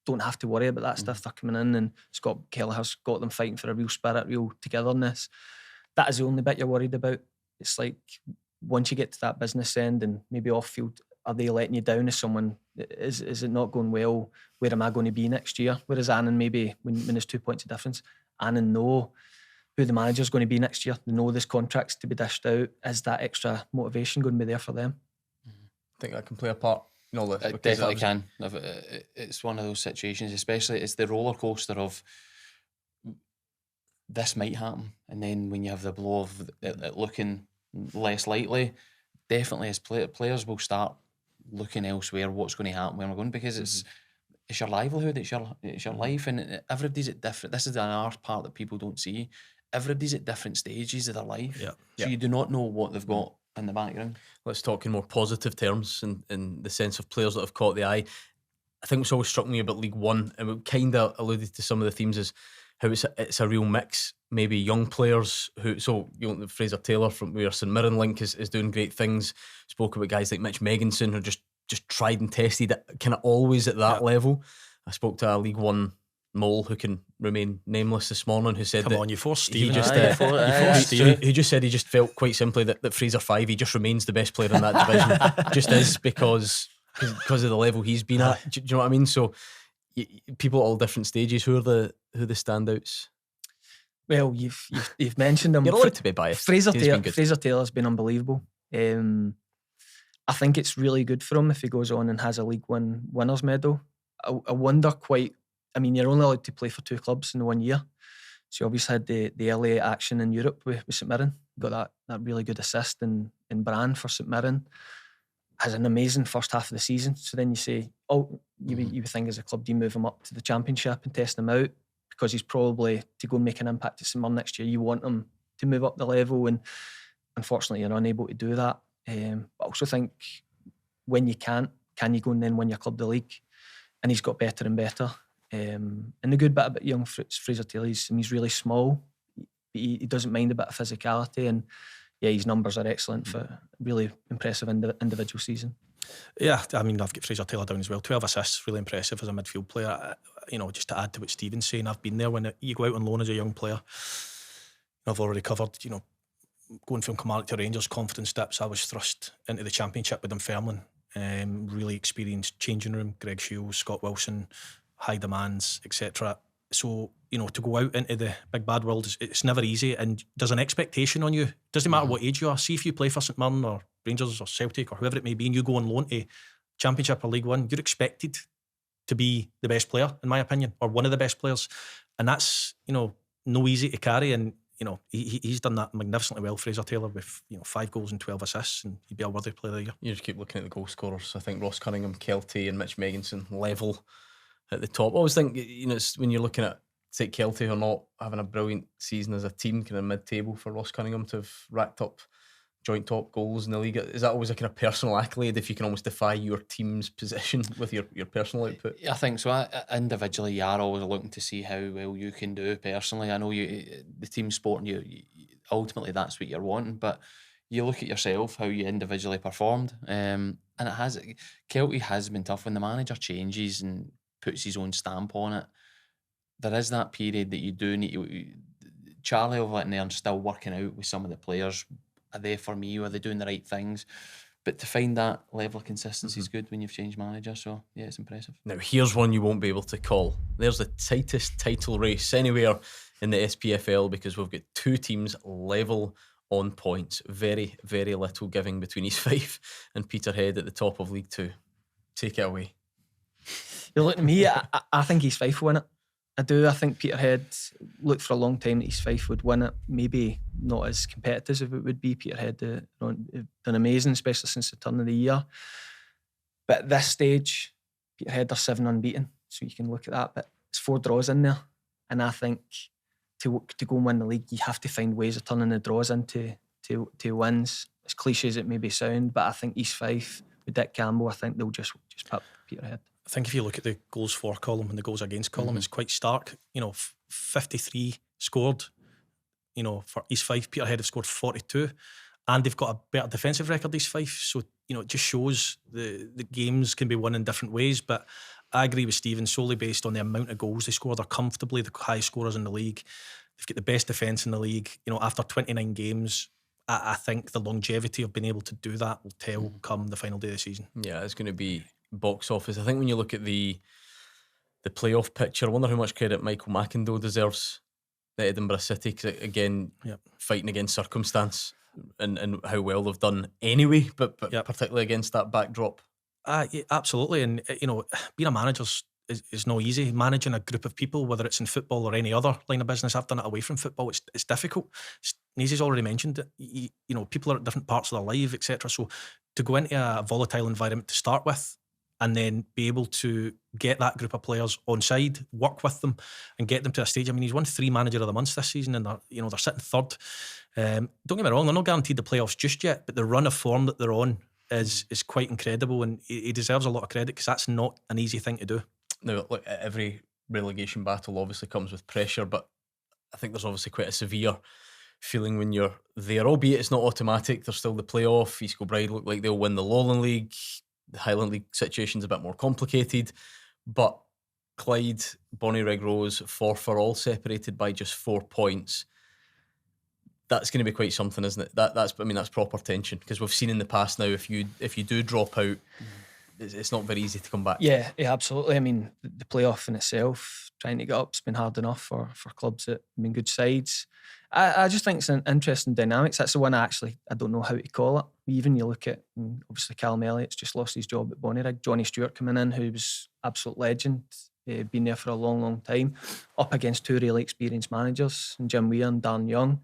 don't have to worry about that stuff. They're coming in, and Scott Kelleher's got them fighting for a real spirit, real togetherness. That is the only bit you're worried about. It's like, once you get to that business end and maybe off field, are they letting you down as someone? Is it not going well? Where am I going to be next year? Whereas Annan, maybe when there's 2 points of difference, Annan know who the manager's going to be next year. They know there's contracts to be dished out. Is that extra motivation going to be there for them? I think that can play a part. It definitely can. It's one of those situations, especially it's the roller coaster of this might happen, and then when you have the blow of it looking less likely, definitely as players will start looking elsewhere. What's going to happen, where we're going, because it's your livelihood, it's your life, and everybody's at different. This is another part that people don't see. Everybody's at different stages of their life, so you do not know what they've got in the background. Let's talk in more positive terms, in the sense of players that have caught the eye. I think what's always struck me about League One, and we kind of alluded to some of the themes, is how it's a real mix. Maybe young players who, so you know, Fraser Taylor from where St Mirren link is doing great things. Spoke about guys like Mitch Megginson who are just tried and tested, kind of always at that level. I spoke to a League One mole who can remain nameless this morning, who said you forced Stephen. He just said he just felt quite simply that Fraser 5, he just remains the best player in that division. Just is because of the level he's been at. Do you know what I mean? So people at all different stages. Who are the standouts? Well, you've mentioned him. You're allowed to be biased. Fraser Taylor's been unbelievable. I think it's really good for him if he goes on and has a League One winners medal. I wonder quite. I mean, you're only allowed to play for 2 clubs in 1 year, so you obviously had the early action in Europe with St Mirren. Got that really good assist in Bran for St Mirren. Has an amazing first half of the season. So then you say, you would think as a club, do you move him up to the Championship and test him out? Because he's probably to go and make an impact at St Mirren next year. You want him to move up the level, and unfortunately you're unable to do that. But I also think when you can you go and then win your club the league? And he's got better and better. And the good bit about young Fraser Taylor, he's really small. He doesn't mind a bit of physicality, and his numbers are excellent for a really impressive individual season. Yeah, I mean, I've got Fraser Taylor down as well. 12 assists, really impressive as a midfield player. You know, just to add to what Stephen's saying, I've been there when you go out on loan as a young player. I've already covered, you know, going from Kilmarnock to Rangers, confidence dips. I was thrust into the Championship with Dunfermline. Really experienced changing room, Greg Shields, Scott Wilson, high demands, etc. So, you know, to go out into the big bad world, it's never easy, and there's an expectation on you. Doesn't matter what age you are. See, if you play for St Mirren or Rangers or Celtic or whoever it may be, and you go on loan to Championship or League One, you're expected to be the best player, in my opinion, or one of the best players, and that's, you know, no easy to carry. And you know, he's done that magnificently well, Fraser Taylor, with, you know, 5 goals and 12 assists, and he'd be a worthy player of the year. You just keep looking at the goal scorers. I think Ross Cunningham, Kelty and Mitch Megginson level at the top. I always think, you know, it's when you're looking at, say, Kelty or not having a brilliant season as a team, kind of mid-table, for Ross Cunningham to have racked up joint top goals in the league. Is that always a kind of personal accolade if you can almost defy your team's position with your personal output? I think so. Individually, you are always looking to see how well you can do personally. I know the team sport, and you ultimately that's what you're wanting, but you look at yourself, how you individually performed, and Kelty has been tough when the manager changes and puts his own stamp on it. There is that period that you do need to. Charlie over at Nairn still working out with some of the players. Are they for me? Are they doing the right things? But to find that level of consistency is good when you've changed manager. So yeah, it's impressive. Now here's one you won't be able to call. There's the tightest title race anywhere in the SPFL, because we've got two teams level on points. Very, very little giving between East Fife and Peterhead at the top of League Two. Take it away. You look at me, I think East Fife will win it. I do. I think Peterhead looked for a long time that East Fife would win it. Maybe not as competitive as it would be. Peterhead have done amazing, especially since the turn of the year. But at this stage, Peterhead are 7 unbeaten, so you can look at that. But it's 4 draws in there, and I think to go and win the league, you have to find ways of turning the draws into wins. As cliche as it may be sound, but I think East Fife with Dick Campbell, I think they'll just pip Peterhead. I think if you look at the goals for column and the goals against column, it's quite stark. 53 scored. For East Fife, Peterhead have scored 42, and they've got a better defensive record, East Fife. So it just shows the games can be won in different ways. But I agree with Stephen, solely based on the amount of goals they scored. They're comfortably the highest scorers in the league. They've got the best defence in the league. After 29 games, I think the longevity of being able to do that will tell come the final day of the season. Yeah, it's going to be box office. I think when you look at the playoff picture, I wonder how much credit Michael McIndoe deserves at Edinburgh City, because again, fighting against circumstance and how well they've done anyway, but particularly against that backdrop. Yeah, absolutely. And being a manager is not easy. Managing a group of people, whether it's in football or any other line of business, I've done it away from football. It's difficult. Nazy's already mentioned it. People are at different parts of their life, etc. So to go into a volatile environment to start with, and then be able to get that group of players on side, work with them, and get them to a stage. I mean, he's won 3 Manager of the Month this season, and they're sitting third. Don't get me wrong, they're not guaranteed the playoffs just yet, but the run of form that they're on is quite incredible, and he deserves a lot of credit, because that's not an easy thing to do. Now, look, every relegation battle obviously comes with pressure, but I think there's obviously quite a severe feeling when you're there, albeit it's not automatic. There's still the playoff. East Kilbride look like they'll win the Lowland League. The Highland League situation's a bit more complicated, but Clyde, Bonnyrigg Rose, Forfar are all separated by just 4 points. That's going to be quite something, isn't it? That's proper tension, because we've seen in the past now, if you do drop out, it's not very easy to come back. Yeah, absolutely. I mean, the playoff in itself, trying to get up's been hard enough for clubs that have been good sides. I just think it's an interesting dynamics. That's the one I don't know how to call it. Even you look at, obviously Callum Elliott's just lost his job at Bonnyrigg. Johnny Stewart coming in, who was absolute legend, been there for a long, long time, up against 2 really experienced managers, Jim Weir and Darren Young.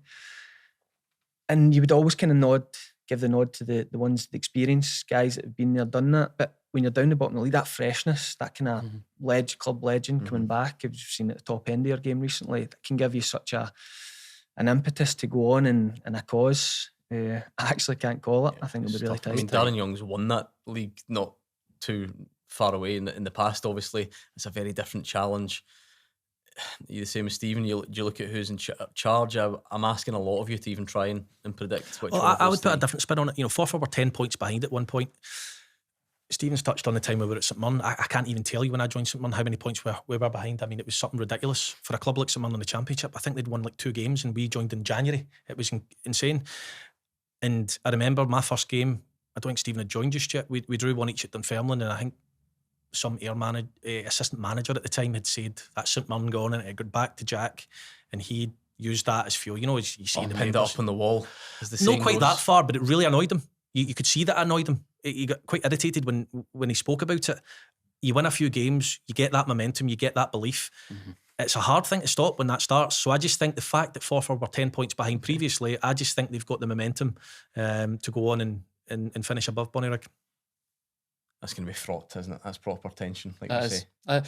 And you would always kind of give the nod to the ones, the experienced guys that have been there, done that. But when you're down the bottom of the league, that freshness, that kind of club legend coming back, as you've seen at the top end of your game recently, that can give you such an impetus to go on in a cause. I actually can't call it. I think it'll be really tight. I mean, Darren Young's won that league not too far away in the past. Obviously, it's a very different challenge. You're the same as Stephen. You look at who's in charge. I'm asking a lot of you to even try and predict which. Well, I would put a different spin on it. Forfar were 10 points behind at one point. Stephen's touched on the time we were at St Mirren. I can't even tell you when I joined St Mirren how many points we were behind. I mean, it was something ridiculous for a club like St Mirren in the Championship. I think they'd won like 2 games, and we joined in January. It was insane. And I remember my first game, I don't think Stephen had joined just yet. We drew 1 each at Dunfermline, and I think some assistant manager at the time had said that St Mirren gone, and it got back to Jack, and he used that as fuel. You see the pinned it up on the wall. Not quite that far, but it really annoyed him. You could see that annoyed him. He got quite irritated when he spoke about it. You win a few games, you get that momentum, you get that belief. It's a hard thing to stop when that starts. So I just think the fact that Forfar were 10 points behind previously, I just think they've got the momentum to go on and finish above Bonnyrigg. That's going to be fraught, isn't it? That's proper tension, like you say.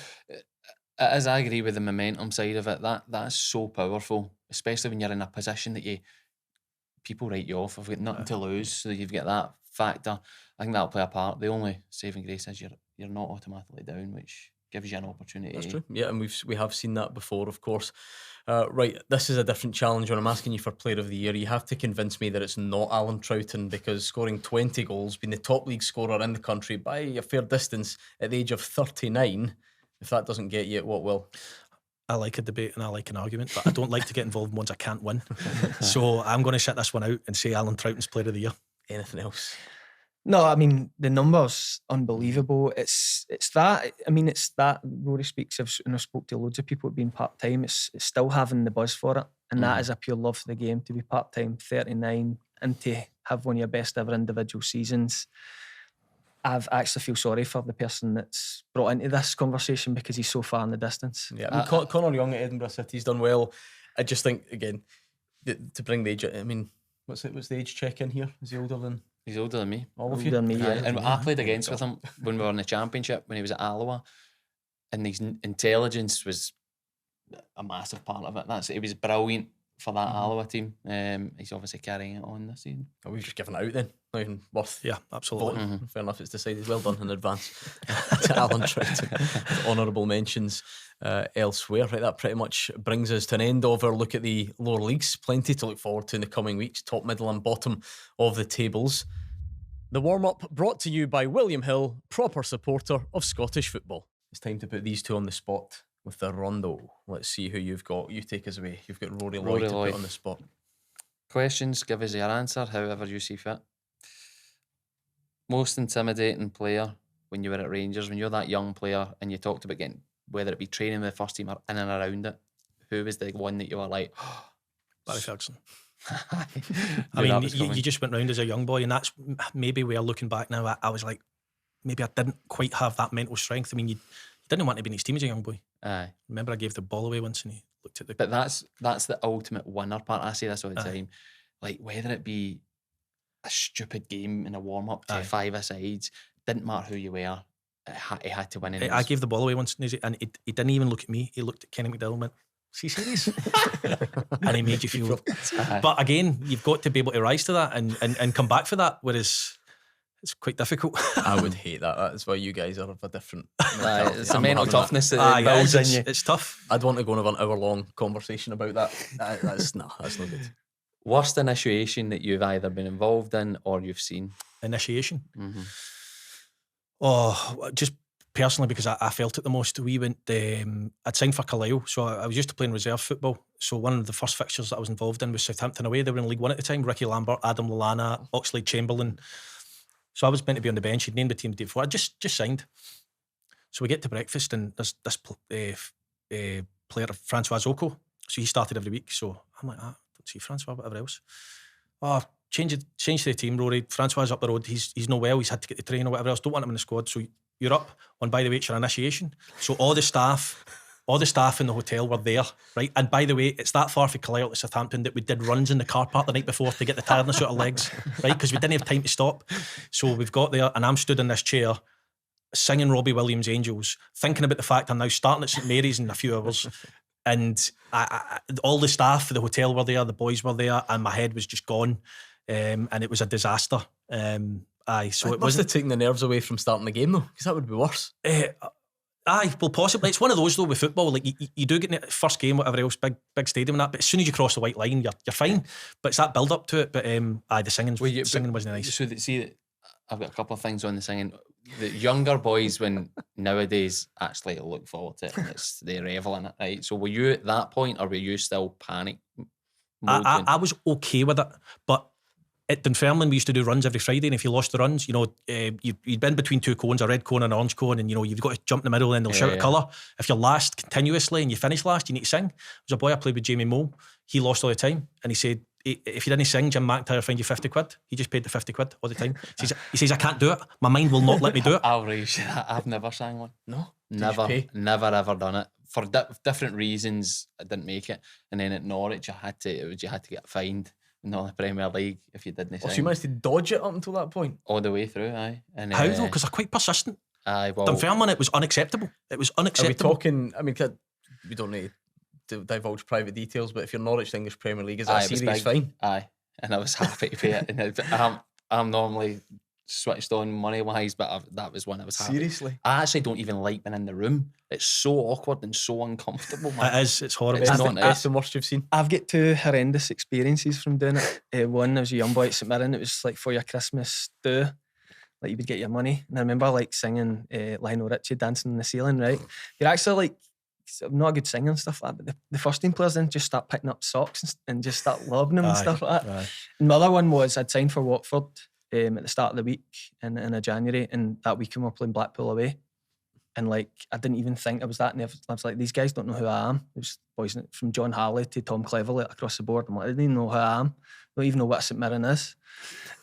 As I agree with the momentum side of it, that's so powerful, especially when you're in a position that people write you off. I've got nothing to lose, so you've got that factor. I think that'll play a part. The only saving grace is you're not automatically down, which gives you an opportunity. That's true. Yeah, and we have seen that before, of course. Right, this is a different challenge. When I'm asking you for Player of the Year, you have to convince me that it's not Alan Troughton, because scoring 20 goals, being the top league scorer in the country by a fair distance at the age of 39, if that doesn't get you, what will? I like a debate and I like an argument, but I don't like to get involved in ones I can't win. So I'm going to sit this one out and say Alan Troughton's Player of the Year. Anything else? No, I mean, the numbers unbelievable. It's that. I mean, it's that Rory speaks of, and I spoke to loads of people being part-time. It's still having the buzz for it, and that is a pure love for the game. To be part-time, 39, and to have one of your best ever individual seasons. I actually feel sorry for the person that's brought into this conversation, because he's so far in the distance. Yeah, I mean, Connor Young at Edinburgh City's done well. I just think, again, to bring the age, I mean, what's the age check in here? Is he older than? He's older than me. All of Older you? than me, yeah. And I played against with him when we were in the Championship, when he was at Alloa, and his intelligence was a massive part of it. He was brilliant for that Alloa team. He's obviously carrying it on this season. Oh, we've just given it out then. Not even worth. Yeah, absolutely. Voting. Fair enough, it's decided. Well done in advance to Alan Troughton. Honourable mentions elsewhere. Right, that pretty much brings us to an end of our look at the lower leagues. Plenty to look forward to in the coming weeks. Top, middle and bottom of the tables. The warm-up brought to you by William Hill, proper supporter of Scottish football. It's time to put these two on the spot with the Rondo. Let's see who you've got. You take us away. You've got Rory Loy to put on the spot. Questions, give us your answer, however you see fit. Most intimidating player when you were at Rangers, when you're that young player and you talked about getting, whether it be training with the first team or in and around it, who was the one that you were like, Barry Ferguson. I mean, you just went round as a young boy, and that's maybe where, looking back now, I was like, maybe I didn't quite have that mental strength. I mean, you didn't want to be in his team as a young boy. Aye. Remember, I gave the ball away once and he looked at the... But that's the ultimate winner part. I say this all the time. Like, whether it be a stupid game in a warm-up to 5-a-sides, didn't matter who you were, he had to win. I gave the ball away once, and he didn't even look at me. He looked at Kenny McDowell and went, "See, serious?" And he made you feel. But again, you've got to be able to rise to that and come back for that, whereas it's quite difficult. I would hate that. That's why you guys are of a different mentality. It's a mental toughness that builds in you. It's tough. I'd want to go and have an hour-long conversation about that. That's no good. Worst initiation that you've either been involved in or you've seen? Initiation? Oh, just personally, because I felt it the most. We went, I'd signed for Carlisle, so I was used to playing reserve football. So one of the first fixtures that I was involved in was Southampton away. They were in League One at the time. Ricky Lambert, Adam Lallana, Oxlade Chamberlain. So I was meant to be on the bench. He'd named the team the day before. I just signed. So we get to breakfast, and there's this player, Francois Oko. So he started every week. So I'm like, don't see Francois, whatever else. Oh, change to the team, Rory. Francois up the road. He's no well. He's had to get the train or whatever else. Don't want him in the squad. So you're up on, by the way, it's your initiation. So all the staff in the hotel were there, right? And by the way, it's that far from Carlisle to Southampton that we did runs in the car park the night before to get the tiredness out of legs, right? Because we didn't have time to stop. So we've got there, and I'm stood in this chair singing Robbie Williams' Angels, thinking about the fact I'm now starting at St Mary's in a few hours. And all the staff for the hotel were there, the boys were there, and my head was just gone. And it was a disaster. So it must have taken the nerves away from starting the game, though, because that would be worse. Well, possibly. It's one of those, though, with football. Like you do get in the first game, whatever else, big stadium and that, but as soon as you cross the white line, you're fine. But it's that build up to it. But the singing wasn't nice. So I've got a couple of things on the singing. The younger boys, when nowadays actually look forward to it, and they revel in it, right? So were you at that point, or were you still panic mode? I was okay with it, but at Dunfermline we used to do runs every Friday, and if you lost the runs, you'd been between two cones, a red cone and an orange cone, and you've got to jump in the middle, and they'll shout a colour. If you're last continuously and you finish last, you need to sing. There's a boy I played with, Jamie Moe. He lost all the time, and he said, if you didn't sing, Jim McIntyre will find you 50 quid. He just paid the 50 quid all the time. He says, I can't do it. My mind will not let me do it. I've never sang one. No? Never ever done it. For different reasons, I didn't make it. And then at Norwich, you had to get fined. Not in the Premier League if you didn't sing. So you managed to dodge it up until that point? All the way through, aye. And, how though? Because they're quite persistent. Aye, well... Dunfermline, it was unacceptable. It was unacceptable. Are we talking... I mean, we don't need to divulge private details, but if you're Norwich, the English Premier League, is that a serious fine? Aye. and I was happy to pay it. And I'm normally switched on money wise, but that was when I was happy. Seriously? I actually don't even like being in the room. It's so awkward and so uncomfortable, man. It is. It's horrible. It's Best, not best nice. and worst you've seen? I've got 2 horrendous experiences from doing it. One, I was a young boy at St Mirren. It was like for your Christmas do, like you would get your money. And I remember like singing Lionel Richie, Dancing on the Ceiling, right? You're actually like, I'm not a good singer and stuff like that, but the first team players then just start picking up socks and just start lobbing them and stuff like that. And the other one was I'd signed for Watford at the start of the week in January, and that weekend we were playing Blackpool away. And like, I didn't even think I was that nervous. I was like, these guys don't know who I am. It was boys from John Harley to Tom Cleverley across the board. I'm like, I didn't even know who I am. I don't even know what a St Mirren is.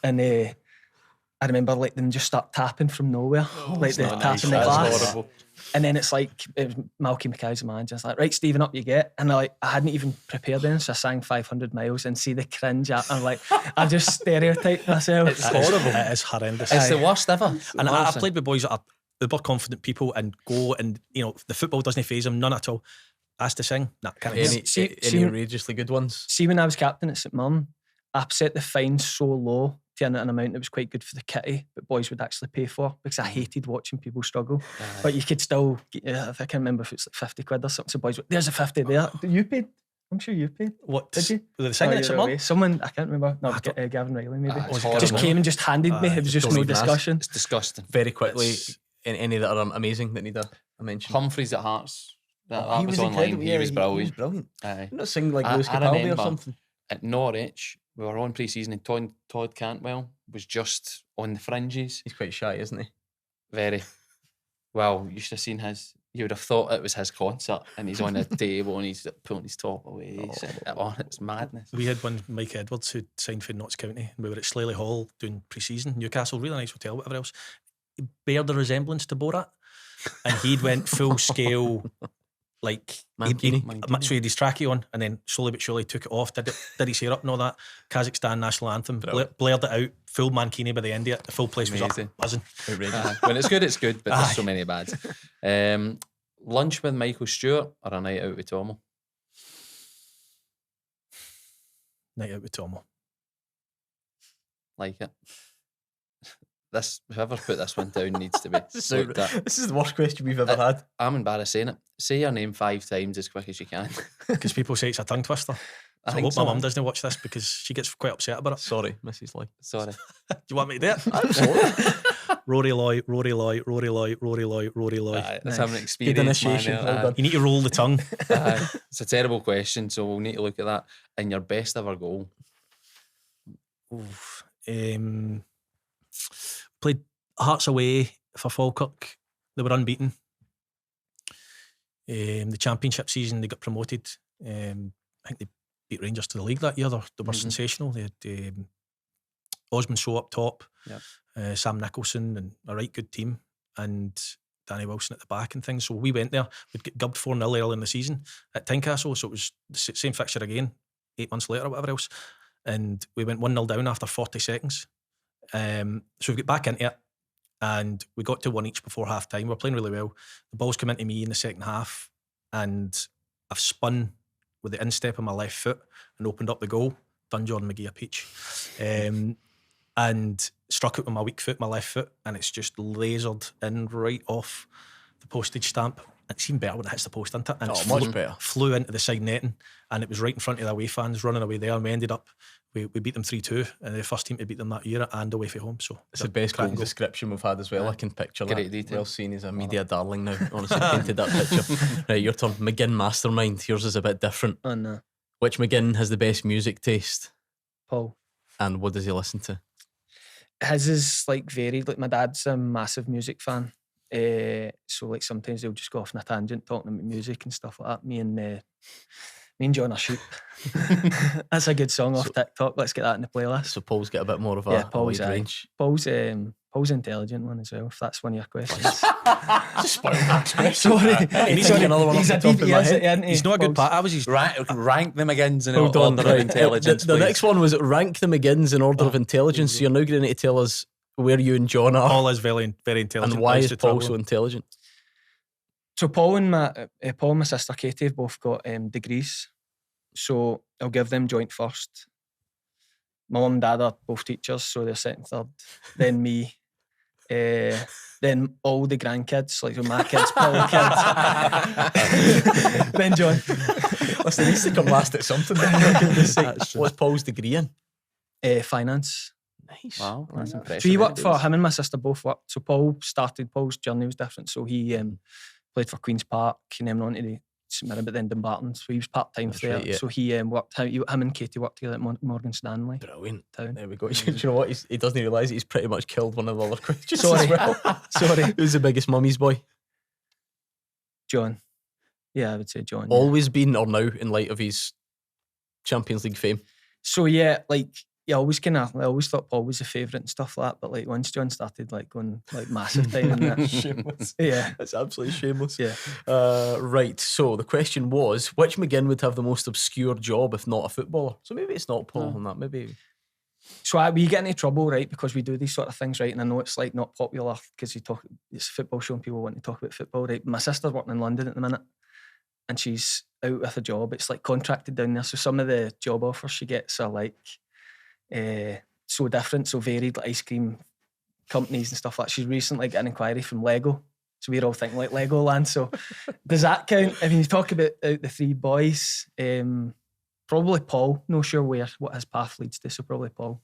And I remember like them just start tapping from nowhere, like they're tapping the glass. Horrible. And then it's like, it was Malky Mackay's the manager. It's like, right, Stephen, up you get. And I hadn't even prepared anything, so I sang 500 miles and see the cringe. I'm like, I just stereotyped myself. It's horrible. It is horrendous. It's the worst ever. And I've played with boys that are uber confident people and go and, you know, the football doesn't faze them, none at all. Asked to sing, nah, can't Any sing. outrageously good ones? See, when I was captain at St Mirren, I set the fine so low to an amount that was quite good for the kitty, but boys would actually pay for, because I hated watching people struggle. But you could still, I can't remember if it's like 50 quid or something. So boys, there's a 50 there. You paid? I'm sure you paid. What? Did you? Were they singing at St Mirren? Someone, I can't remember. No, Gavin Riley maybe. It's Just horrible. came and just handed me. It was just don't no even ask. discussion. It's disgusting. Very quickly, It's- any that are amazing that need a mention? Humphreys at Hearts. That He was online. incredible. He Yeah, was He was brilliant. brilliant. Aye. Not sing like I- Lewis I Capaldi or remember. something. At Norwich, we were on pre-season and Todd Cantwell was just on the fringes. He's quite shy, isn't he? Very well. You should have seen his. You would have thought it was his concert, and he's on a table and he's pulling his top away. It's madness. We had one, Mike Edwards, who signed for Notts County, and we were at Slaley Hall doing pre-season, Newcastle, really nice hotel, whatever else. He bared the resemblance to Borat, and he'd went full scale, like Mankini. so he had his trackie on, and then slowly but surely took it off, did his hair up and all that. Kazakhstan national anthem, blared it out, full Mankini by the end of it. The full place was Amazing. up, buzzing. Outrageous. When it's good, but Aye. there's so many bads. Lunch with Michael Stewart or a night out with Tomo? Night out with Tomo. Like it. This whoever put this one down needs to be looked at. This is the worst question we've ever had. I'm embarrassed saying it. Say your name 5 times as quick as you can. Because people say it's a tongue twister. I So I think hope so. my mum doesn't watch this, because she gets quite upset about it. Sorry, Mrs. Lloyd. Sorry. Do you want me to do it? Absolutely. Rory Loy, Rory Loy, Rory Loy, Rory Loy, Rory Loy. Aye, let's Nice. have an Good experience. initiation. Man, Well done. You need to roll the tongue. Aye. It's a terrible question, so we'll need to look at that. And your best ever goal? Oof. Played Hearts away for Falkirk. They were unbeaten. The championship season, they got promoted. I think they beat Rangers to the league that year. They were sensational. They had Osman Sow up top, Sam Nicholson, and a right good team, and Danny Wilson at the back and things. So we went there. We'd get gubbed 4-0 early in the season at Tynecastle, so it was the same fixture again, 8 months later or whatever else. And we went 1-0 down after 40 seconds. So we got back into it, and we got to 1 each before half time. We were playing really well. The ball's come into me in the second half, and I've spun with the instep of my left foot and opened up the goal, done John McGlynn a peach, and struck it with my weak foot, my left foot, and it's just lasered in right off the postage stamp. It's even better when it hits the post, isn't it? And it's much better. Flew into the side netting, and it was right in front of the away fans running away there, and we ended up, we beat them 3-2, and the first team to beat them that year and away from home. So It's the best goal description we've had as well. I can picture Great that. detail. Well seen. He's a media darling now. Honestly, painted that picture. Right, your turn. McGinn Mastermind. Yours is a bit different. Oh no, Which McGinn has the best music taste, Paul. and what does he listen to? His is like varied. Like my dad's a massive music fan. So like sometimes they'll just go off on a tangent talking about music and stuff like that. Me and John are sheep. That's a good song off TikTok. Let's get that in the playlist. So Paul's got a bit more of a Paul's wide range. Paul's intelligent one as well, if that's one of your questions. Just spoiled that question. Sorry. He's another one He's off a the top of my head. isn't he? he's not a good Paul's- part. I was his Rank the McGinns in Hold on, order of right. intelligence. The please. next one was rank the McGinns in order of intelligence. So you're now going to need to tell us where you and John are, Paul is very, very intelligent. and why I is used to Paul travel so with him. intelligent? So Paul and my sister Katie have both got degrees. So I'll give them joint first. my mum and dad are both teachers, so they're second, third. Then me. Then all the grandkids, like so my kids, Paul's kids. Then John. Listen, he needs to come last at something. What's Paul's degree in? Finance. Nice. Wow, that's impressive. So he worked for him and my sister both worked. So Paul's journey was different. So he played for Queen's Park and then went on to the St Mirren, but then Dumbarton. So he was part-time there. right, yeah. So he worked, him and Katie worked together at Morgan Stanley. Brilliant. Town. There we go. Do you know what? He doesn't realise he's pretty much killed one of the other questions Sorry. as well. Sorry. Who's the biggest mummy's boy? John. Yeah, I would say John. Yeah. Always been or now in light of his Champions League fame? So yeah, like I always thought Paul was a favourite and stuff like that. But like once John started like going like massive time in that, Shameless. yeah, That's absolutely shameless. yeah. Right, so the question was, which McGinn would have the most obscure job if not a footballer? So maybe it's not Paul on that, maybe. So we get into trouble, right, because we do these sort of things, right, and I know it's like not popular because it's a football show and people want to talk about football, right. My sister's working in London at the minute and she's out with a job. It's like contracted down there, so some of the job offers she gets are like so different, so varied, like ice cream companies and stuff like that. She's recently got an inquiry from Lego, so we're all thinking like Legoland. So does that count? I mean, you talk about the three boys, probably Paul. No sure what his path leads to, so probably Paul.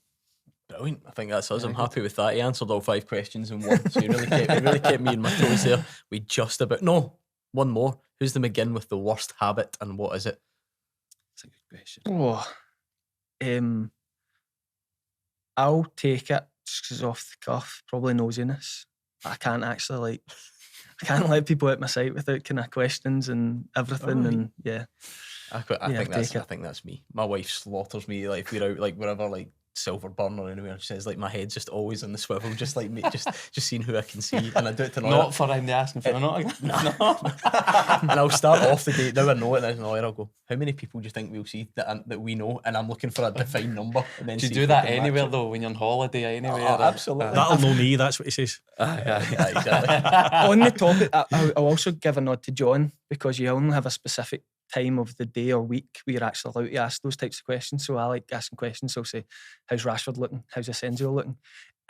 Brilliant. I think that's us. I'm happy with that. He answered all 5 questions in one, so he really kept me in my toes there. We just about one more. Who's the McGinn with the worst habit and what is it? That's a good question. Oh, I'll take it just 'cause off the cuff. Probably nosiness. I can't actually I can't let people at my sight without kind of questions and everything. Right. And yeah, I Yeah, think that's me. My wife slaughters me like if we're out like wherever like Silverburn or anywhere. She says like my head's just always on the swivel, just like me, just seeing who I can see, and I do it to Noira. Not for him asking for it. No. And I'll start off the day now I know it. And I'll go, how many people do you think we'll see that we know? And I'm looking for a defined number. And then Do you see do if we that can match anywhere it. though when you're on holiday anywhere? Oh, absolutely. That'll know me, that's what he says. Yeah, exactly. on the topic, I'll also give a nod to John because you only have a specific time of the day or week where you're actually allowed to ask those types of questions. So I like asking questions. So say, how's Rashford looking? How's Asensio looking?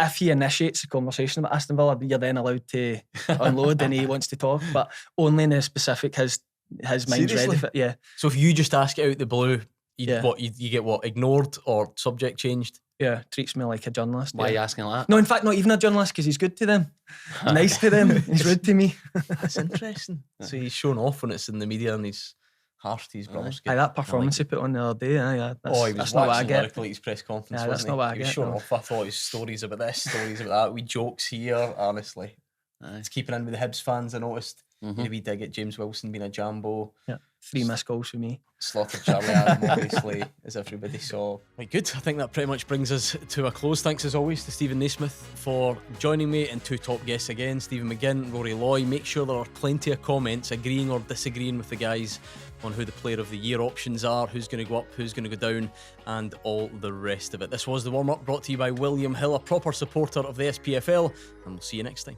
If he initiates a conversation about Aston Villa, you're then allowed to unload and he wants to talk, but only in the specific his mind's Seriously? ready for it. Yeah. So if you just ask it out the blue, you Yeah. get what, ignored or subject changed? Yeah. Treats me like a journalist. Why are you yeah. asking like that? No, in fact, not even a journalist because he's good to them. Nice to them. He's rude to me. That's interesting. So he's shown off when it's in the media and he's harsh to his brothers. Aye, that performance he put on the other day, yeah, that's, He was that's not what I waxing get. lyrical at his press conference. Yeah, that's wasn't not what I he was get, showing no. off. I thought his stories about this, stories about that, wee jokes here. Honestly, Aye. it's keeping in with the Hibs fans. I noticed. Mhm. Maybe dig at James Wilson being a jambo. Yeah, 3 missed goals for me. Slaughtered Charlie Adam, obviously, as everybody saw. Right, good. I think that pretty much brings us to a close. Thanks as always to Stephen Naismith for joining me, and 2 top guests again, Stephen McGinn, Rory Loy. Make sure there are plenty of comments agreeing or disagreeing with the guys on who the player of the year options are, who's going to go up, who's going to go down, and all the rest of it. This was The Warm Up, brought to you by William Hill, a proper supporter of the SPFL, and we'll see you next time.